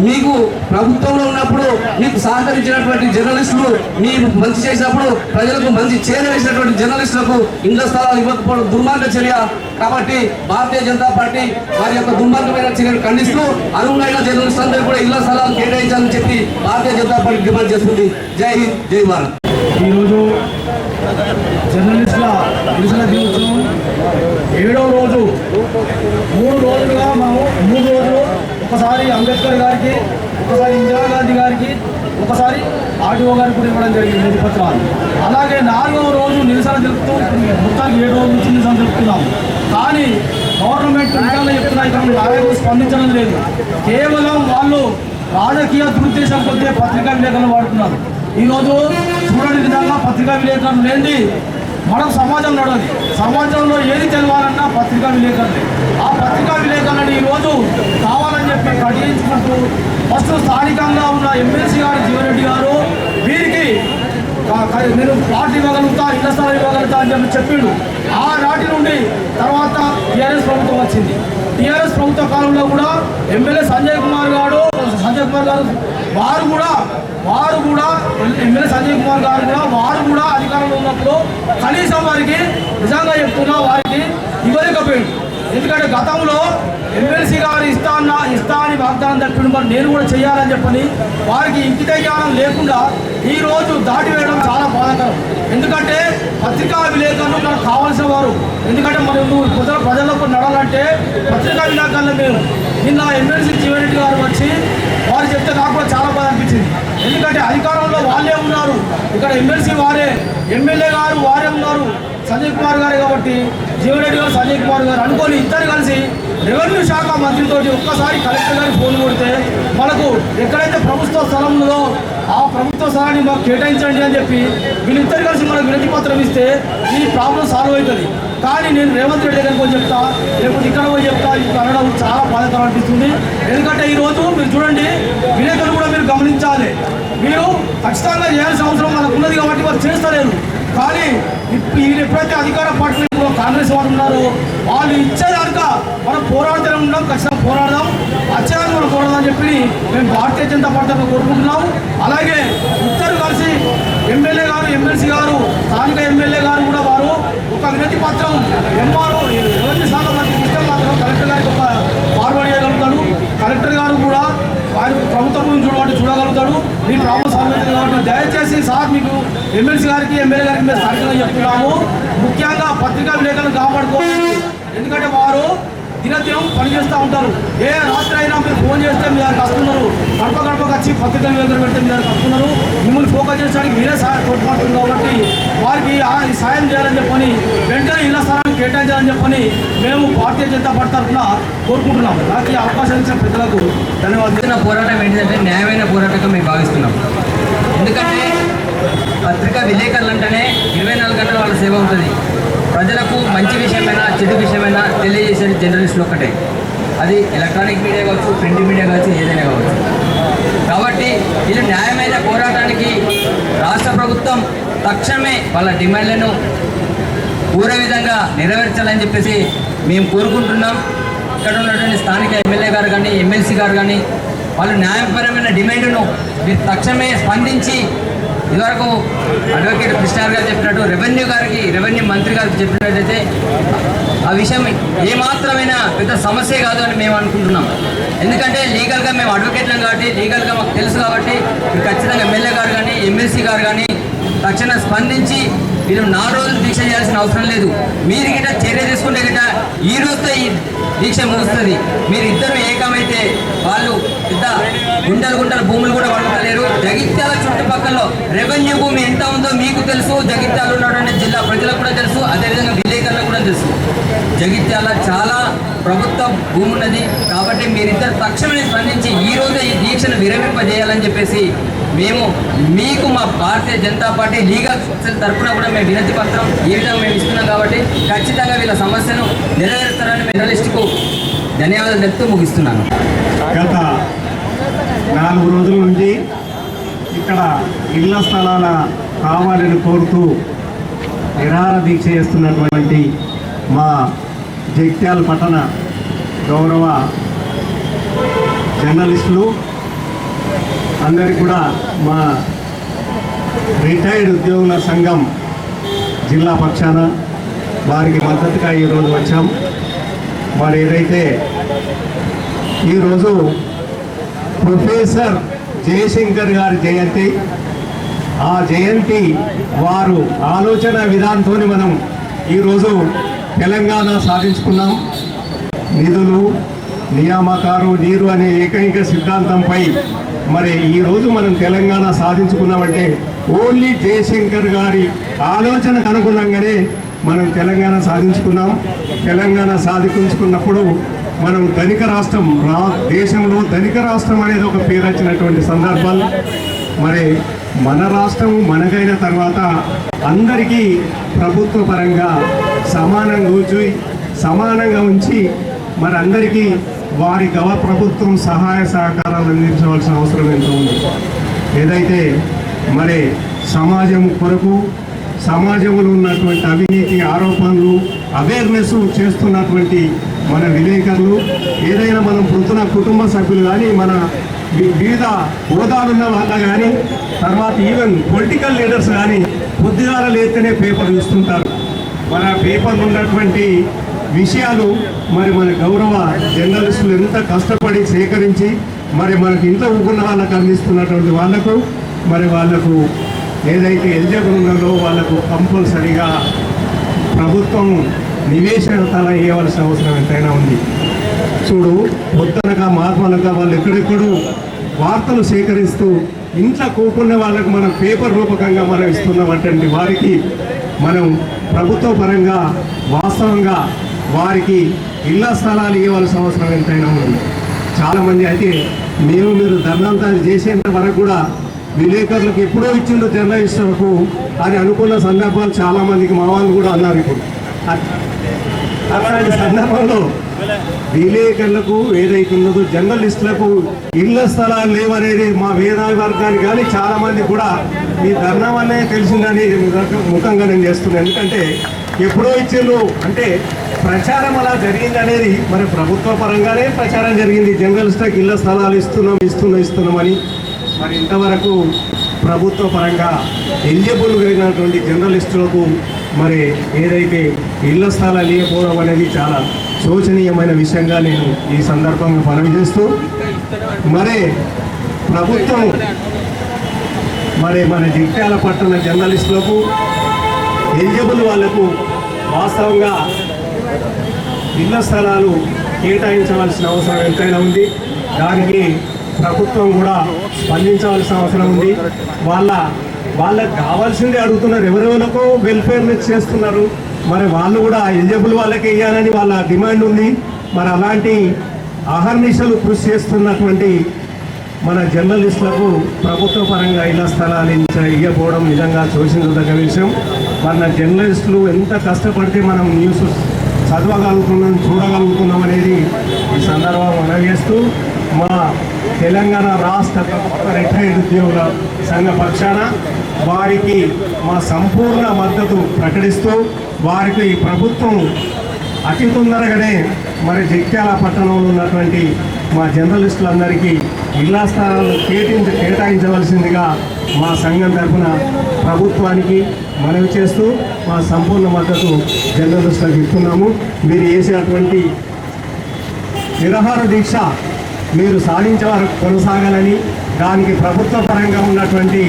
మీకు ప్రభుత్వంలో ఉన్నప్పుడు మీకు సహకరించినటువంటి జర్నలిస్టులు, మీరు మంచి చేసినప్పుడు ప్రజలకు మంచి చేరవేసినటువంటి జర్నలిస్టులకు ఇళ్ల స్థలాలు ఇవ్వకపోవడం దుర్మార్గ చర్య. కాబట్టి భారతీయ జనతా పార్టీ వారి యొక్క దుర్మార్గమైన చర్యను ఖండిస్తూ అర్హులైన జర్నలిస్టులందరూ కూడా ఇళ్ల స్థలాలు కేటాయించాలని చెప్పి భారతీయ జనతా పార్టీ డిమాండ్ చేస్తుంది. జై హింద్, జై భారత్. ఈరోజు జర్నలిస్టుల నిరసన దినోత్సవం 7వ రోజు. 3 రోజులుగా మేము 3 రోజులు ఒకసారి అంబేద్కర్ గారికి, ఒకసారి ఇందిరాగాంధీ గారికి, ఒకసారి ఆర్టీఓ గారికి కూడా ఇవ్వడం జరిగింది నిధి పత్రాలు. అలాగే 4వ రోజు నిరసన తెలుపుతూ మొత్తానికి 7 రోజుల నుంచి నిరసన తెలుపుతున్నాము. కానీ గవర్నమెంట్ విధానం చెప్తున్నా ఇక్కడ నాయకులు స్పందించడం లేదు. కేవలం వాళ్ళు రాజకీయ దురుద్దేశం కొద్దే పత్రికా విలేకరులు వాడుతున్నారు. ఈరోజు చూడని విధంగా పత్రికా విలేకరులు లేని మనం సమాజం నడవదు. సమాజంలో ఏది తెలవాలన్నా పత్రికా విలేకరులే. ఆ పత్రికా విలేకరులను ఈరోజు కావాలని చెప్పి కఠించుకుంటూ ఫస్ట్ స్థానికంగా ఉన్న ఎమ్మెల్సీ గారు జీవన్ రెడ్డి గారు వీరికి నేను ప్లాట్ ఇవ్వగలుగుతా, ఇళ్ల స్థలం ఇవ్వగలుగుతా అని చెప్పిండు. ఆ నాటి నుండి తర్వాత టీఆర్ఎస్ ప్రభుత్వం వచ్చింది. టీఆర్ఎస్ ప్రభుత్వ కాలంలో కూడా ఎమ్మెల్యే సంజయ్ కుమార్ గారు వారు కూడా ఎమ్మెల్యే సంజయ్ కుమార్ గారు కూడా వారు కూడా అధికారంలో ఉన్నప్పుడు కనీసం వారికి నిజంగా చెప్తున్నా వారికి ఇవ్వలేకపోయింది. ఎందుకంటే గతంలో ఎమ్మెల్సీ గారు ఇస్తా అని వాగ్దానం తప్పిన మరి నేను కూడా చేయాలని చెప్పని వారికి ఇంకిత జ్ఞానం లేకుండా ఈరోజు దాటివేయడం చాలా బాధాకరం. ఎందుకంటే పత్రికా విలేకరులు మనకు కావాల్సిన వారు. ఎందుకంటే మనం ప్రజలకు నడాలంటే పత్రికా విలేకరులు మేము. నిన్న ఎమ్మెల్సీ జీవన్ రెడ్డి గారు వచ్చి వారు చెప్తే నాకు కూడా చాలా బాధ అనిపించింది. ఎందుకంటే అధికారంలో వాళ్ళే ఉన్నారు, ఇక్కడ ఎమ్మెల్సీ వారే, ఎమ్మెల్యే గారు వారే ఉన్నారు, సంజయ్ కుమార్ గారే. కాబట్టి జీవన్ రెడ్డి గారు, సంజయ్ కుమార్ గారు అనుకొని ఇద్దరు కలిసి రెవెన్యూ శాఖ మంత్రితో ఒక్కసారి కలెక్టర్ గారికి ఫోన్ కొడితే మనకు ఎక్కడైతే ప్రభుత్వ స్థలం ఉందో ఆ ప్రభుత్వ స్థలాన్ని మాకు కేటాయించండి అని చెప్పి వీళ్ళిద్దరు కలిసి మనకు వినతి పత్రం ఇస్తే ఈ ప్రాబ్లం సాల్వ్ అవుతుంది. కానీ నేను రేవంత్ రెడ్డి దగ్గరికి పోయి చెప్తా, లేకపోతే ఇక్కడ పోయి చెప్తా, ఇప్పుడు అనడం చాలా బాధాకరం అనిపిస్తుంది. ఎందుకంటే ఈరోజు మీరు చూడండి, విలేకరులు కూడా మీరు గమనించాలి. మీరు ఖచ్చితంగా చేయాల్సిన అవసరం మనకు ఉన్నది కాబట్టి వారు చేస్తలేరు. కానీ ఎప్పుడైతే అధికార పార్టీ కాంగ్రెస్ వారు ఉన్నారో వాళ్ళు ఇచ్చేదాకా మనం పోరాడుతూనే ఉన్నాం. ఖచ్చితంగా పోరాడదాం, వచ్చేదాన్ని మనం పోరాడదాం అని చెప్పి మేము భారతీయ జనతా పార్టీని కోరుకుంటున్నాం. అలాగే ఇద్దరు కలిసి ఎమ్మెల్యే గారు, ఎమ్మెల్సీ గారు, స్థానిక ఎమ్మెల్యే గారు కూడా వారు ఒక వినతి పత్రం ఎంఆర్ఓ రెవెన్యూ శాఖ మంత్రి ఇష్టం మాత్రం కలెక్టర్ గారికి ఒక ఫార్వర్డ్ చేయగలుగుతాడు. కలెక్టర్ గారు కూడా ఆయన ప్రభుత్వం నుంచి చూడగలుగుతాడు. మీ ప్రాబ్లం సాల్వ్ అవుతుంది కాబట్టి దయచేసి సార్ మీకు ఎమ్మెల్సీ గారికి, ఎమ్మెల్యే గారికి మేము స్థానికంగా చెప్తున్నాము. ముఖ్యంగా పత్రికా విలేకరులను కాపాడుకోవాలి. ఎందుకంటే వారు దినదినం పనిచేస్తూ ఉంటారు. ఏ రాత్రి అయినా మీరు ఫోన్ చేస్తే మీ దానికి వస్తున్నారు, గడప గడపకు వచ్చి పత్రికా విలేకరులు పెడితే మీ దానికి వస్తున్నారు. మిమ్మల్ని ఫోకస్ చేయడానికి మీరే తోడ్పడుతుంది కాబట్టి వారికి సాయం చేయాలని చెప్పని వెంటనే ఇళ్ల స్థలాన్ని కేటాయించాలని చెప్పని మేము భారతీయ జనతా పార్టీ తరఫున కోరుకుంటున్నాం. నాకు ఈ అవకాశం ఇచ్చిన పెద్దలకు ధన్యవాదాలు. పోరాటం ఏంటంటే న్యాయమైన పోరాటంగా మేము భావిస్తున్నాం. ఎందుకంటే పత్రికా విలేకరులు అంటేనే 24 గంటలు వాళ్ళ సేవ ఉంటుంది. ప్రజలకు మంచి విషయమైనా చెడు విషయమైనా తెలియజేసేది జర్నలిస్టులు ఒక్కటే. అది ఎలక్ట్రానిక్ మీడియా కావచ్చు, ప్రింట్ మీడియా కావచ్చు, ఏదైనా కావచ్చు. కాబట్టి వీళ్ళు న్యాయమైన పోరాటానికి రాష్ట్ర ప్రభుత్వం తక్షణమే వాళ్ళ డిమాండ్లను పూరే విధంగా నెరవేర్చాలని చెప్పేసి మేము కోరుకుంటున్నాం. ఇక్కడ ఉన్నటువంటి స్థానిక ఎమ్మెల్యే గారు కానీ, ఎమ్మెల్సీ గారు కానీ వాళ్ళు న్యాయపరమైన డిమాండ్ను మీరు తక్షణమే స్పందించి, ఇదివరకు అడ్వకేట్ కృష్ణ గారు చెప్పినట్టు రెవెన్యూ మంత్రి గారికి చెప్పినట్టయితే ఆ విషయం ఏమాత్రమైనా పెద్ద సమస్య కాదు అని మేము అనుకుంటున్నాం. ఎందుకంటే లీగల్గా మేము అడ్వకేట్లం కాబట్టి, లీగల్గా మాకు తెలుసు కాబట్టి ఖచ్చితంగా ఎమ్మెల్యే గారు కానీ, ఎమ్మెల్సీ గారు కానీ తక్షణం స్పందించి వీళ్ళు 4 రోజులు దీక్ష చేయాల్సిన అవసరం లేదు. మీరు గిట్ట చర్య తీసుకుంటే గిట్ట ఈ రోజుతో ఈ దీక్ష ముగుస్తుంది. మీరు ఇద్దరు ఏకమైతే వాళ్ళు పెద్ద గుంటలు భూములు కూడా పడుకోలేరు. జగిత్యాల చుట్టుపక్కల రెవెన్యూ భూమి ఎంత ఉందో మీకు తెలుసు, జగిత్యాల ఉన్నటువంటి జిల్లా ప్రజలకు కూడా తెలుసు, అదేవిధంగా విలేకరులకు కూడా తెలుసు. జగిత్యాల చాలా ప్రభుత్వ భూమి ఉన్నది. కాబట్టి మీరిద్దరు తక్షణమే స్పందించి ఈ రోజే ఈ దీక్షను విరమింపజేయాలని చెప్పేసి మేము మీకు మా Bharatiya Janata party legal cell తరఫున కూడా మేము వినతి పత్రం ఈ విధంగా మేము ఇస్తున్నాం. కాబట్టి ఖచ్చితంగా వీళ్ళ సమస్యను నెరవేరుస్తారని జర్నలిస్టుకు ధన్యవాదాలు చెప్తూ ముగిస్తున్నాను. గత 4 రోజుల నుంచి ఇక్కడ ఇళ్ల స్థలాల కావాలని కోరుతూ నిరాహార దీక్ష చేస్తున్నటువంటి మా జగిత్యాల పట్టణ గౌరవ జర్నలిస్టులు అందరికీ కూడా మా రిటైర్డ్ ఉద్యోగుల సంఘం జిల్లా పక్షాన వారికి మద్దతుగా ఈరోజు వచ్చాం. వారు ఏదైతే ఈరోజు ప్రొఫెసర్ జయశంకర్ గారి జయంతి, ఆ జయంతి వారు ఆలోచన విధానంతో మనం ఈరోజు తెలంగాణ సాధించుకున్నాం. నిధులు, నియామకాలు, నీరు అనే ఏకైక సిద్ధాంతంపై మరి ఈరోజు మనం తెలంగాణ సాధించుకున్నామంటే ఓన్లీ జయశంకర్ గారి ఆలోచనకు అనుగుణంగానే మనం తెలంగాణ సాధించుకున్నాం. తెలంగాణ సాధించుకున్నప్పుడు మనం ధనిక రాష్ట్రం, దేశంలో ధనిక రాష్ట్రం అనేది ఒక పేరు వచ్చినటువంటి సందర్భాలు. మరి మన రాష్ట్రం మనకైన తర్వాత అందరికీ ప్రభుత్వ పరంగా సమానంగా ఉంచి మరి అందరికీ వారి ప్రభుత్వం సహాయ సహకారాలు అందించవలసిన అవసరం ఎంతో ఉంది. ఏదైతే మరి సమాజం కొరకు, సమాజంలో ఉన్నటువంటి అవినీతి ఆరోపణలు అవేర్నెస్ చేస్తున్నటువంటి మన విలేకరులు, ఏదైనా మనం పొద్దున కుటుంబ సభ్యులు కానీ, మన వివిధ హోదాలున్న వాళ్ళ కానీ, తర్వాత ఈవెన్ పొలిటికల్ లీడర్స్ కానీ పొద్దుగాల లేస్తేనే పేపర్ చూస్తుంటారు. మన పేపర్లు ఉన్నటువంటి విషయాలు మరి మన గౌరవ జర్నలిస్టులు ఎంత కష్టపడి సేకరించి మరి మనకి ఇంట్లో ఊకున్న వాళ్ళకు అందిస్తున్నటువంటి వాళ్లకు మరి వాళ్లకు ఏదైతే ఎలిజిబుల్ ఉన్నదో వాళ్లకు కంపల్సరిగా ప్రభుత్వం నివేశనతల ఇవ్వవలసిన అవసరం ఎంతైనా ఉంది. చూడు, పొద్దునగా మార్పులుగా వాళ్ళు ఎక్కడెక్కడూ వార్తలు సేకరిస్తూ ఇంట్లో కూకున్న వాళ్ళకు మనం పేపర్ రూపకంగా మనం ఇస్తున్నటువంటి వారికి మనం ప్రభుత్వ పరంగా వాస్తవంగా వారికి ఇళ్ల స్థలాలు ఇవ్వాల్సిన అవసరం ఎంతైనా ఉంది. చాలామంది అయితే మీరు ధర్నాంతా చేసేంత వరకు కూడా విలేకరులకు ఎప్పుడో ఇచ్చిందో జర్నలిస్టులకు అని అనుకున్న సందర్భాలు చాలామందికి మా వాళ్ళు కూడా అన్నారు. ఇప్పుడు అలాంటి సందర్భంలో విలేకరులకు ఏదైతున్నదో జర్నలిస్టులకు ఇళ్ల స్థలాలు లేవనేది మా వేదాంత వర్గానికి కానీ చాలా మంది కూడా ఈ ధర్నా వల్లే తెలిసిందని ముఖంగా నేను చేస్తున్నాను. ఎందుకంటే ఎప్పుడో ఇచ్చేళ్ళు అంటే ప్రచారం అలా జరిగింది అనేది మరి ప్రభుత్వ పరంగానే ప్రచారం జరిగింది. జర్నలిస్టులకు ఇళ్ల స్థలాలు ఇస్తున్నామని మరి ఇంతవరకు ప్రభుత్వ పరంగా ఎలిజిబుల్ అయినటువంటి జర్నలిస్టులకు మరి ఏదైతే ఇళ్ల స్థలాలు ఇవ్వకపోవడం అనేది చాలా శోచనీయమైన విషయంగా నేను ఈ సందర్భంగా మనవి చేస్తూ మరి ప్రభుత్వం మరి మన జగిత్యాల పట్టణ జర్నలిస్టులకు ఎలిజిబుల్ వాళ్లకు వాస్తవంగా ఇళ్ల స్థలాలు కేటాయించవలసిన అవసరం ఎంతైనా ఉంది. దానికి ప్రభుత్వం కూడా స్పందించవలసిన అవసరం ఉంది. వాళ్ళకి కావాల్సిందే అడుగుతున్నారు. ఎవరెవరికో వెల్ఫేర్ చేస్తున్నారు. మరి వాళ్ళు కూడా ఎలిజిబుల్ వాళ్ళకి ఇవ్వాలని వాళ్ళ డిమాండ్ ఉంది. మరి అలాంటి అహర్నిశలు కృషి చేస్తున్నటువంటి మన జర్నలిస్టులకు ప్రభుత్వ పరంగా ఇళ్ల స్థలాలు ఇవ్వకపోవడం నిజంగా శోషించదగ్గ విషయం. మన జర్నలిస్టులు ఎంత కష్టపడితే మనం న్యూస్ చదవగలుగుతున్నాం, చూడగలుగుతున్నాం అనేది ఈ సందర్భం మనవి చేస్తూ మా తెలంగాణ రాష్ట్ర రిటైర్డ్ ఉద్యోగుల సంఘ పక్షాన వారికి మా సంపూర్ణ మద్దతు ప్రకటిస్తూ వారికి ప్రభుత్వం అతి తొందరగానే మరి జగిత్యాల పట్టణంలో ఉన్నటువంటి మా జర్నలిస్టులందరికీ ఇళ్ల స్థలాలు కేటాయించవలసిందిగా మా సంఘం తరఫున ప్రభుత్వానికి మనవి చేస్తూ మా సంపూర్ణ మద్దతు జర్నలిస్టులకు ఇస్తున్నాము. మీరు చేసినటువంటి నిరాహార దీక్ష మీరు సాధించే వరకు కొనసాగాలని, దానికి ప్రభుత్వ పరంగా ఉన్నటువంటి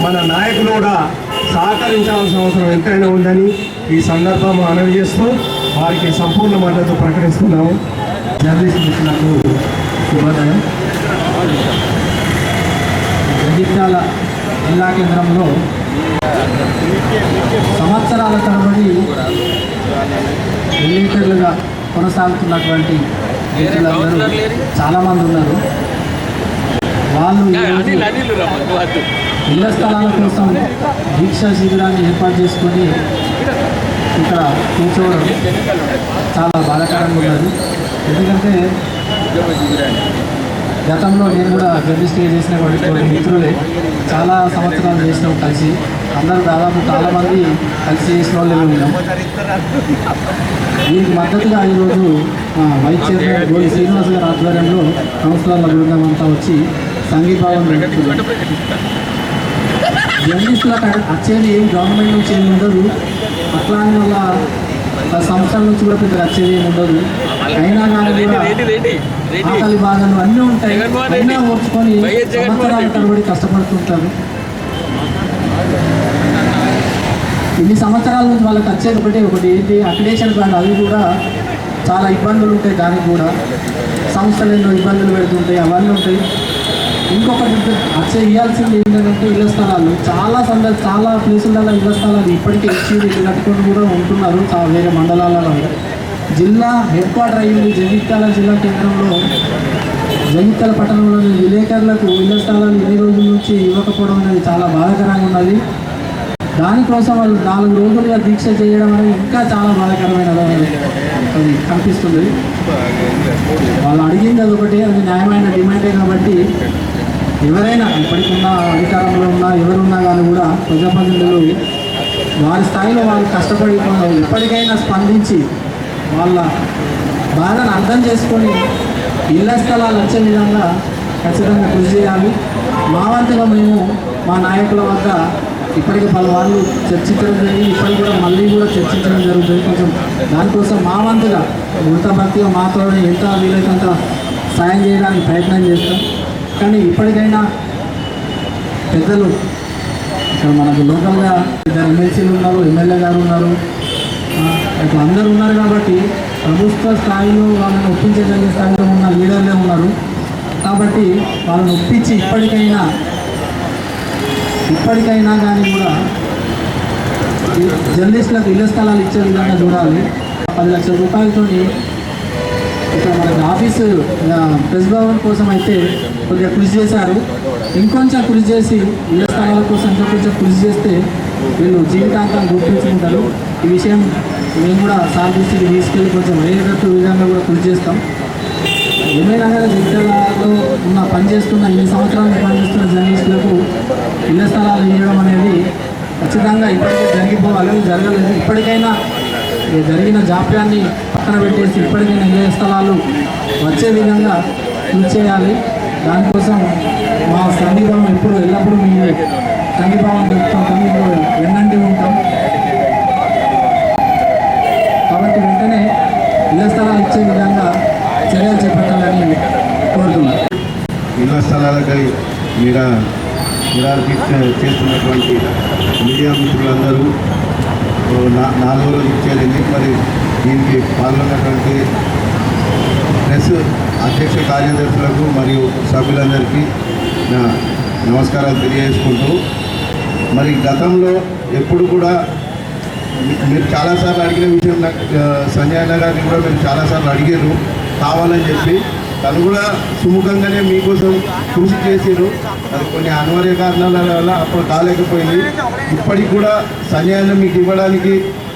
మన నాయకులు కూడా సహకరించాల్సిన అవసరం ఎంతైనా ఉందని ఈ సందర్భం మనవి చేస్తూ వారికి సంపూర్ణ మద్దతు ప్రకటిస్తున్నాము. జర్నలిస్ట్ మిత్రులకు శుభోదయం. జగిత్యాల జిల్లా కేంద్రంలో సంవత్సరాల తరబడి విలేకరులుగా కొనసాగుతున్నటువంటి వ్యక్తులందరూ చాలామంది ఉన్నారు. వాళ్ళు ఇళ్ల స్థలాల కోసం దీక్షా శిబిరాన్ని ఏర్పాటు చేసుకొని ఇక్కడ కూర్చోవడం చాలా బాధాకరంగా ఉన్నది. ఎందుకంటే గతంలో నేను కూడా జర్నలిస్ట్గా చేసినటువంటి మిత్రులే చాలా సంవత్సరాలు చేసినాం కలిసి. అందరూ దాదాపు చాలామంది కలిసి చేసిన వాళ్ళే ఉన్నాం. దీనికి మద్దతుగా ఈరోజు వైస్ చైర్మన్ గోలి శ్రీనివాస్ గారి ఆధ్వర్యంలో కౌన్సిలర్ల బృందం అంతా వచ్చి సంఘీభావం జరుగుతుంది. జర్నలిస్టులకు వచ్చేది ఏం గవర్నమెంట్ నుంచి ఏమి ఉండదు, అట్లా అని వాళ్ళ సంస్థల నుంచి కూడా పెద్దగా వచ్చేది ఏమి ఉండదు. అయినా కానీ కూడా ఆకలి బాధలు అన్నీ ఉంటాయి. అయినా ఓర్చుకొని సంవత్సరాల తరబడి కష్టపడుతుంటారు. ఇన్ని సంవత్సరాల నుంచి వాళ్ళకి వచ్చేది ఒకటి ఏంటి అక్రిడేషన్ కార్డు, అవి కూడా చాలా ఇబ్బందులు ఉంటాయి. దానికి కూడా సంస్థలు ఎన్నో ఇబ్బందులు పెడుతుంటాయి, అవన్నీ ఉంటాయి. ఇంకొకటి ఇవ్వాల్సింది ఏంటంటే ఇళ్ల స్థలాలు చాలా ప్లేసులలో ఇళ్ల స్థలాలు ఇప్పటికే ఇచ్చి ఇల్లు కట్టుకొని కూడా ఉంటున్నారు వేరే మండలాలలో. జిల్లా హెడ్ క్వార్టర్ అయ్యింది జగిత్యాల జిల్లా కేంద్రంలో. జగిత్యాల పట్టణంలోని విలేకరులకు ఇళ్ల స్థలాలు ఎన్ని రోజుల నుంచి ఇవ్వకపోవడం అనేది చాలా బాధాకరంగా ఉన్నది. దానికోసం వాళ్ళు 4 రోజులుగా దీక్ష చేయడం అనేది ఇంకా చాలా బాధాకరమైన అది కనిపిస్తుంది. వాళ్ళు అడిగింది అదొకటి, అది న్యాయమైన డిమాండే. కాబట్టి ఎవరైనా ఇప్పటికున్న అధికారంలో ఉన్నా ఎవరున్నా కానీ కూడా ప్రజాప్రతినిధులు వారి స్థాయిలో వాళ్ళు కష్టపడి ఇప్పటికైనా స్పందించి వాళ్ళ బాధను అర్థం చేసుకొని ఇళ్ల స్థలాలు వచ్చే విధంగా ఖచ్చితంగా కృషి చేయాలి. మా వంతుగా మేము మా నాయకుల వద్ద ఇప్పటికీ పలు వాళ్ళు చర్చించడం జరిగింది. ఇప్పటికి కూడా మళ్ళీ కూడా చర్చించడం జరుగుతుంది. కొంచెం దానికోసం మా వంతుగా వృత్తభక్తిగా మాతో ఎంత వీలైనంత సాయం చేయడానికి ప్రయత్నం చేస్తాం. కానీ ఇప్పటికైనా పెద్దలు ఇక్కడ మనకు లోకల్గా 2 ఎమ్మెల్సీలు ఉన్నారు, ఎమ్మెల్యే గారు ఉన్నారు, ఇట్లా అందరూ ఉన్నారు. కాబట్టి ప్రభుత్వ స్థాయిలో వాళ్ళని ఒప్పించగలిగే స్థాయిలో ఉన్న లీడర్లే ఉన్నారు. కాబట్టి వాళ్ళని ఒప్పించి ఇప్పటికైనా కానీ కూడా జర్నలిస్టులకు ఇళ్ల స్థలాలు ఇచ్చే విధంగా చూడాలి. 10 లక్షల రూపాయలతో ఇక్కడ మనకి ఆఫీసు ప్రెస్ భవన్ కోసం అయితే కొద్దిగా కృషి చేశారు. ఇంకొంచెం కృషి చేసి ఇళ్ల స్థలాల కోసం ఇంకా కొంచెం కృషి చేస్తే వీళ్ళు జీవితాంతం గుర్తుంచుకుంటారు. ఈ విషయం మేము కూడా సార్ దృష్టికి తీసుకెళ్ళి కొంచెం వేరేటట్టు విధంగా కూడా కృషి చేస్తాం. ఏమైనా కానీ జగిత్యాలలో ఉన్న పనిచేస్తున్న 8 సంవత్సరాలు పనిచేస్తున్న జర్నలిస్టులకు ఇళ్ల స్థలాలు ఇవ్వడం అనేది ఖచ్చితంగా ఇప్పటికే జరిగిపోవాలి, జరగలేదు. ఇప్పటికైనా జరిగిన జాప్యాన్ని పక్కన పెట్టేసి ఇప్పటికైనా ఇళ్ల స్థలాలు వచ్చే విధంగా కృషి చేయాలి. దానికోసం మా సంఘీభావం ఎల్లప్పుడూ మీ సంఘీభావం చెప్తాం, ఇప్పుడు వెన్నంటి ఉంటాం. కాబట్టి వెంటనే ఇళ్ల స్థలాలు ఇచ్చే విధంగా చర్యలు చేపట్టాలని కోరుతున్నాను. ఇళ్ల స్థలాలకై చేస్తున్నటువంటి మీడియా మిత్రులందరూ 4వ రోజు చేరింది. మరి దీనికి పాల్గొన్నటువంటి ప్రెస్ అధ్యక్ష కార్యదర్శులకు మరియు సభ్యులందరికీ నా నమస్కారాలు తెలియజేసుకుంటూ, మరి గతంలో ఎప్పుడు కూడా మీరు చాలాసార్లు అడిగిన విషయం సంజయ్ అన్న గారిని కూడా మీరు చాలాసార్లు అడిగారు కావాలని చెప్పి. తను కూడా సుముఖంగానే మీకోసం కృషి చేసారు. అది కొన్ని అనివార్య కారణాల వల్ల అప్పుడు కాలేకపోయింది. ఇప్పటికి కూడా సంజయ్ అన్న మీకు ఇవ్వడానికి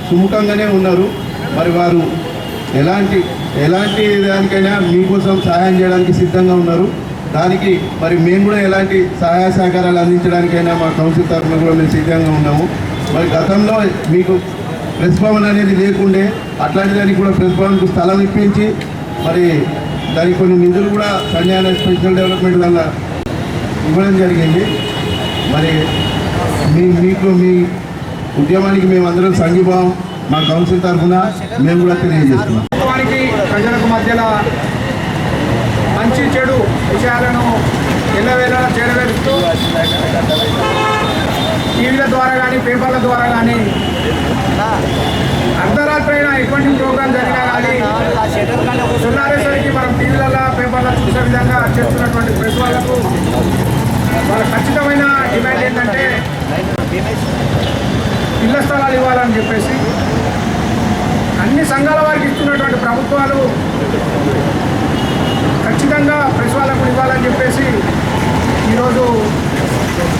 సుముఖంగానే ఉన్నారు. మరి వారు ఎలాంటి దానికైనా మీకోసం సహాయం చేయడానికి సిద్ధంగా ఉన్నారు. దానికి మరి మేము కూడా ఎలాంటి సహాయ సహకారాలు అందించడానికైనా మా కౌన్సిల్ తరఫున కూడా మేము సిద్ధంగా ఉన్నాము. మరి గతంలో మీకు ప్రెస్ భవన్ అనేది లేకుండే, అట్లాంటి దానికి కూడా ప్రెస్ భవన్కు స్థలం ఇప్పించి మరి దానికి కొన్ని నిధులు కూడా సంజయ్ స్పెషల్ డెవలప్మెంట్ వల్ల ఇవ్వడం జరిగింది. మరి మీ ఉద్యమానికి మేమందరం సంఘీభావం మా కౌన్సిల్ తరఫున మేము కూడా తెలియజేస్తున్నాం. ప్రజలకు మధ్యలో మంచి చెడు విషయాలను ఎల్లవేళలా చేరవేరుస్తూ టీవీల ద్వారా కానీ పేపర్ల ద్వారా కానీ అర్ధరాత్రి అయినా ఎటువంటి ప్రోగ్రాం జరిగినా కానీ సున్నారేసరికి మనం టీవీలలో పేపర్లో చూసే విధంగా చేస్తున్నటువంటి ప్రెస్ వాళ్ళకు వాళ్ళ ఖచ్చితమైన డిమాండ్ ఏంటంటే ఇళ్ల స్థలాలు ఇవ్వాలని చెప్పేసి అన్ని సంఘాల వారికి ఇస్తున్నటువంటి ప్రభుత్వాలు ఖచ్చితంగా ప్రెస్ వాళ్ళకు ఇవ్వాలని చెప్పేసి ఈరోజు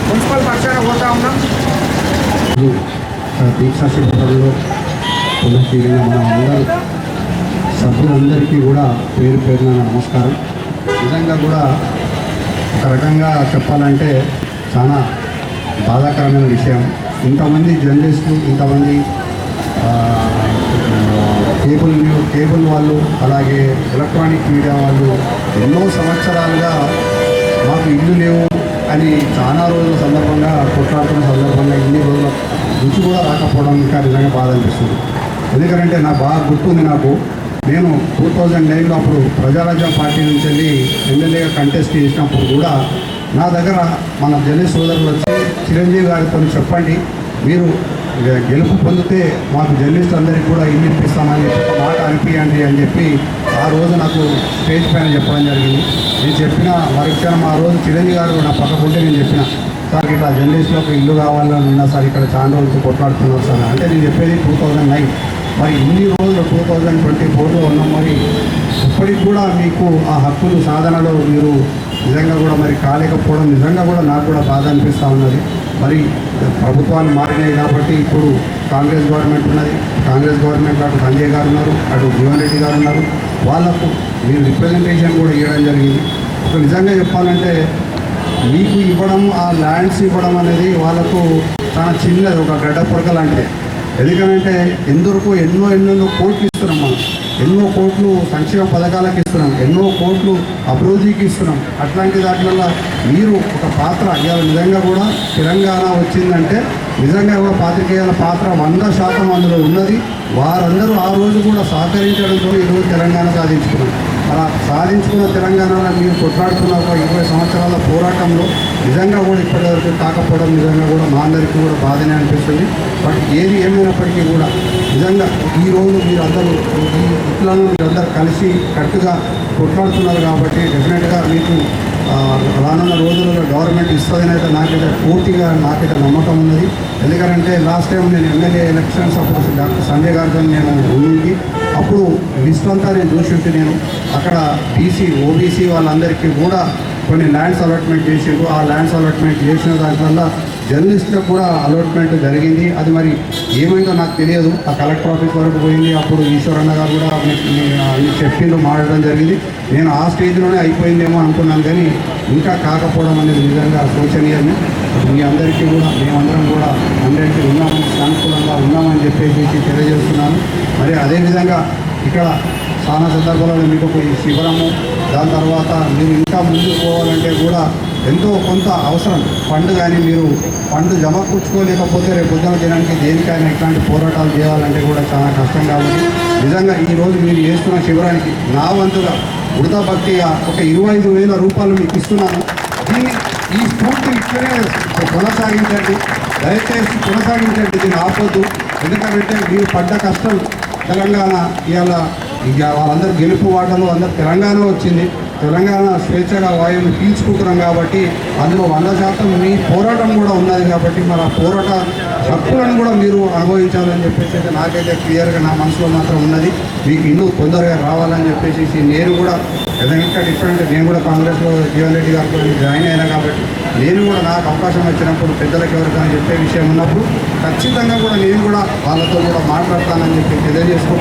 మున్సిపల్ పక్షాన పోతా ఉన్నాం. దీక్షా శిబిరంలో మన అందరూ సభ్యులందరికీ కూడా పేరున నమస్కారం. నిజంగా కూడా ఒక రకంగా చెప్పాలంటే చాలా బాధాకరమైన విషయం. ఇంతమంది జర్నలిస్టులు, ఇంతమంది కేబుల్ వాళ్ళు, అలాగే ఎలక్ట్రానిక్ మీడియా వాళ్ళు ఎన్నో సంవత్సరాలుగా మాకు ఇల్లు లేవు అని చాలా రోజుల సందర్భంగా కొట్లాడుతున్న సందర్భంగా ఇన్ని రోజుల రుచి కూడా రాకపోవడం ఇంకా నిజంగా బాధ అనిపిస్తుంది. ఎందుకంటే నాకు బాగా గుర్తుంది. నేను 2009లో అప్పుడు ప్రజారాజ్యం పార్టీ నుంచి వెళ్ళి ఎమ్మెల్యేగా కంటెస్ట్ చేసినప్పుడు కూడా నా దగ్గర మన జర్నలిస్ట్ సోదరులు వచ్చి చిరంజీవి గారితో చెప్పండి, మీరు గెలుపు పొందితే మాకు జర్నలిస్ట్ అందరికీ కూడా ఇల్లు ఇప్పిస్తామని ఒక మాట అనిపించండి అని చెప్పి ఆ రోజు నాకు స్టేజ్ పైన చెప్పడం జరిగింది. నేను చెప్పిన మరుక్షణం ఆ రోజు చిరంజీవి గారు నా పక్కకుంటే నేను చెప్పిన, సార్ ఇట్లా జర్నలిస్టులకు ఇల్లు కావాలని ఉన్నా సార్, ఇక్కడ చాలా రోజులు కొట్లాడుతున్నారు సార్ అంటే. నేను చెప్పేది 2009. మరి ఇన్ని రోజులు 2024లో ఉన్నాం. మరి ఇప్పటికి కూడా మీకు ఆ హక్కులు సాధనలో మీరు నిజంగా కూడా మరి కాలేకపోవడం నిజంగా కూడా నాకు కూడా బాధ అనిపిస్తూ ఉన్నది. మరి ప్రభుత్వాలు మారినాయి కాబట్టి ఇప్పుడు కాంగ్రెస్ గవర్నమెంట్ ఉన్నది. కాంగ్రెస్ గవర్నమెంట్ అటు సంజయ్ గారు ఉన్నారు, అటు జీవన్ రెడ్డి గారు ఉన్నారు. వాళ్ళకు మీరు రిప్రజెంటేషన్ కూడా ఇవ్వడం జరిగింది. నిజంగా చెప్పాలంటే మీకు ఇవ్వడం, ఆ ల్యాండ్స్ ఇవ్వడం అనేది వాళ్ళకు చాలా చిన్నది, ఒక గడ్డ పొరక లాంటిది. ఎందుకంటే ఎన్నో కోట్లు ఇస్తున్నాం మనం, ఎన్నో కోట్లు సంక్షేమ పథకాలకు ఇస్తున్నాం, ఎన్నో కోట్లు అభివృద్ధికి ఇస్తున్నాం. అట్లాంటి దాంట్లో మీరు ఒక పాత్ర ఇవాళ నిజంగా కూడా తెలంగాణ వచ్చిందంటే నిజంగా కూడా పాత్రికేయుల పాత్ర 100% అందులో ఉన్నది. వారందరూ ఆ రోజు కూడా సహకరించడంతో ఈరోజు తెలంగాణ సాధించుకున్నాం. అలా సాధించుకున్న తెలంగాణలో మీరు కొట్లాడుతున్న ఒక 20 సంవత్సరాల పోరాటంలో నిజంగా కూడా ఇప్పటివరకు కాకపోవడం నిజంగా కూడా మా అందరికీ కూడా బాధనే అనిపిస్తుంది. బట్ ఏది ఏమైనప్పటికీ కూడా నిజంగా ఈరోజు మీరందరూ మీరందరూ కలిసి కట్టుగా కొట్లాడుతున్నారు కాబట్టి డెఫినెట్గా మీకు రానున్న రోజుల్లో గవర్నమెంట్ ఇస్తుందని అయితే నాకైతే నమ్మకం ఉన్నది. ఎందుకంటే లాస్ట్ టైం నేను ఎమ్మెల్యే ఎలక్షన్స్ అప్పుడు డాక్టర్ సంజయ్ గారితో నేను ఉండి అప్పుడు లిస్ట్ అంతా నేను చూసి నేను అక్కడ బీసీ ఓబీసీ వాళ్ళందరికీ కూడా కొన్ని ల్యాండ్స్ అలాట్మెంట్ చేసిండు. ఆ ల్యాండ్స్ అలాట్మెంట్ చేసిన దాంట్లో జర్నలిస్టులకు కూడా అలాట్మెంట్ జరిగింది. అది మరి ఏమైందో నాకు తెలియదు. ఆ కలెక్టర్ ఆఫీస్ వరకు పోయింది. అప్పుడు ఈశ్వరన్న గారు కూడా చెప్పిండు, మాట్లాడడం జరిగింది. నేను ఆ స్టేజ్లోనే అయిపోయిందేమో అనుకున్నాను, కానీ ఇంకా కాకపోవడం అనేది నిజంగా శోచనీయమే. మీ అందరికీ కూడా మేమందరం కూడా అందరికీ ఉన్నామని, సానుకూలంగా ఉన్నామని చెప్పేసి తెలియజేస్తున్నాను. మరి అదేవిధంగా ఇక్కడ చాలా సందర్భాలలో మీకు ఒక ఈ శిబిరము, దాని తర్వాత మీరు ఇంకా ముందుకు పోవాలంటే కూడా ఎంతో కొంత అవసరం. ఫండ్ కానీ మీరు ఫండ్ జమకూర్చుకోలేకపోతే రేపు పొద్దున దినానికి దేనికైనా ఇట్లాంటి పోరాటాలు చేయాలంటే కూడా చాలా కష్టం. కాబట్టి నిజంగా ఈరోజు మీరు చేస్తున్న శిబిరానికి నా వంతుగా ఉడతా భక్తిగా ఒక 25,000 రూపాయలు మీకు ఇస్తున్నాను. దీన్ని ఈ స్ఫూర్తి ఇట్లనే కొనసాగించండి, దయచేసి కొనసాగించండి, దీన్ని ఆపొద్దు. ఎందుకంటే మీరు పడ్డ కష్టం తెలంగాణ ఇవాళ వాళ్ళందరూ గెలుపు వాటలు అందరూ తెలంగాణ వచ్చింది. తెలంగాణ స్వేచ్ఛగా వాయువుని పీల్చుకుంటున్నాం కాబట్టి అందులో 100% మీ పోరాటం కూడా ఉన్నది. కాబట్టి మరి ఆ పోరాట హక్కులను కూడా మీరు అనుభవించాలని చెప్పేసి అయితే నాకైతే క్లియర్గా నా మనసులో మాత్రం ఉన్నది. మీకు ఇల్లు తొందరగా రావాలని చెప్పేసి నేను కూడా ఏదైనా డిఫరెంట్, నేను కూడా కాంగ్రెస్లో జీవన్ రెడ్డి గారితో జాయిన్ అయినా కాబట్టి నేను కూడా నాకు అవకాశం వచ్చినప్పుడు పెద్దలకు ఎవరికైనా చెప్పే విషయం ఉన్నప్పుడు ఖచ్చితంగా కూడా నేను కూడా వాళ్ళతో కూడా మాట్లాడతానని చెప్పి తెలియజేసుకుంటూ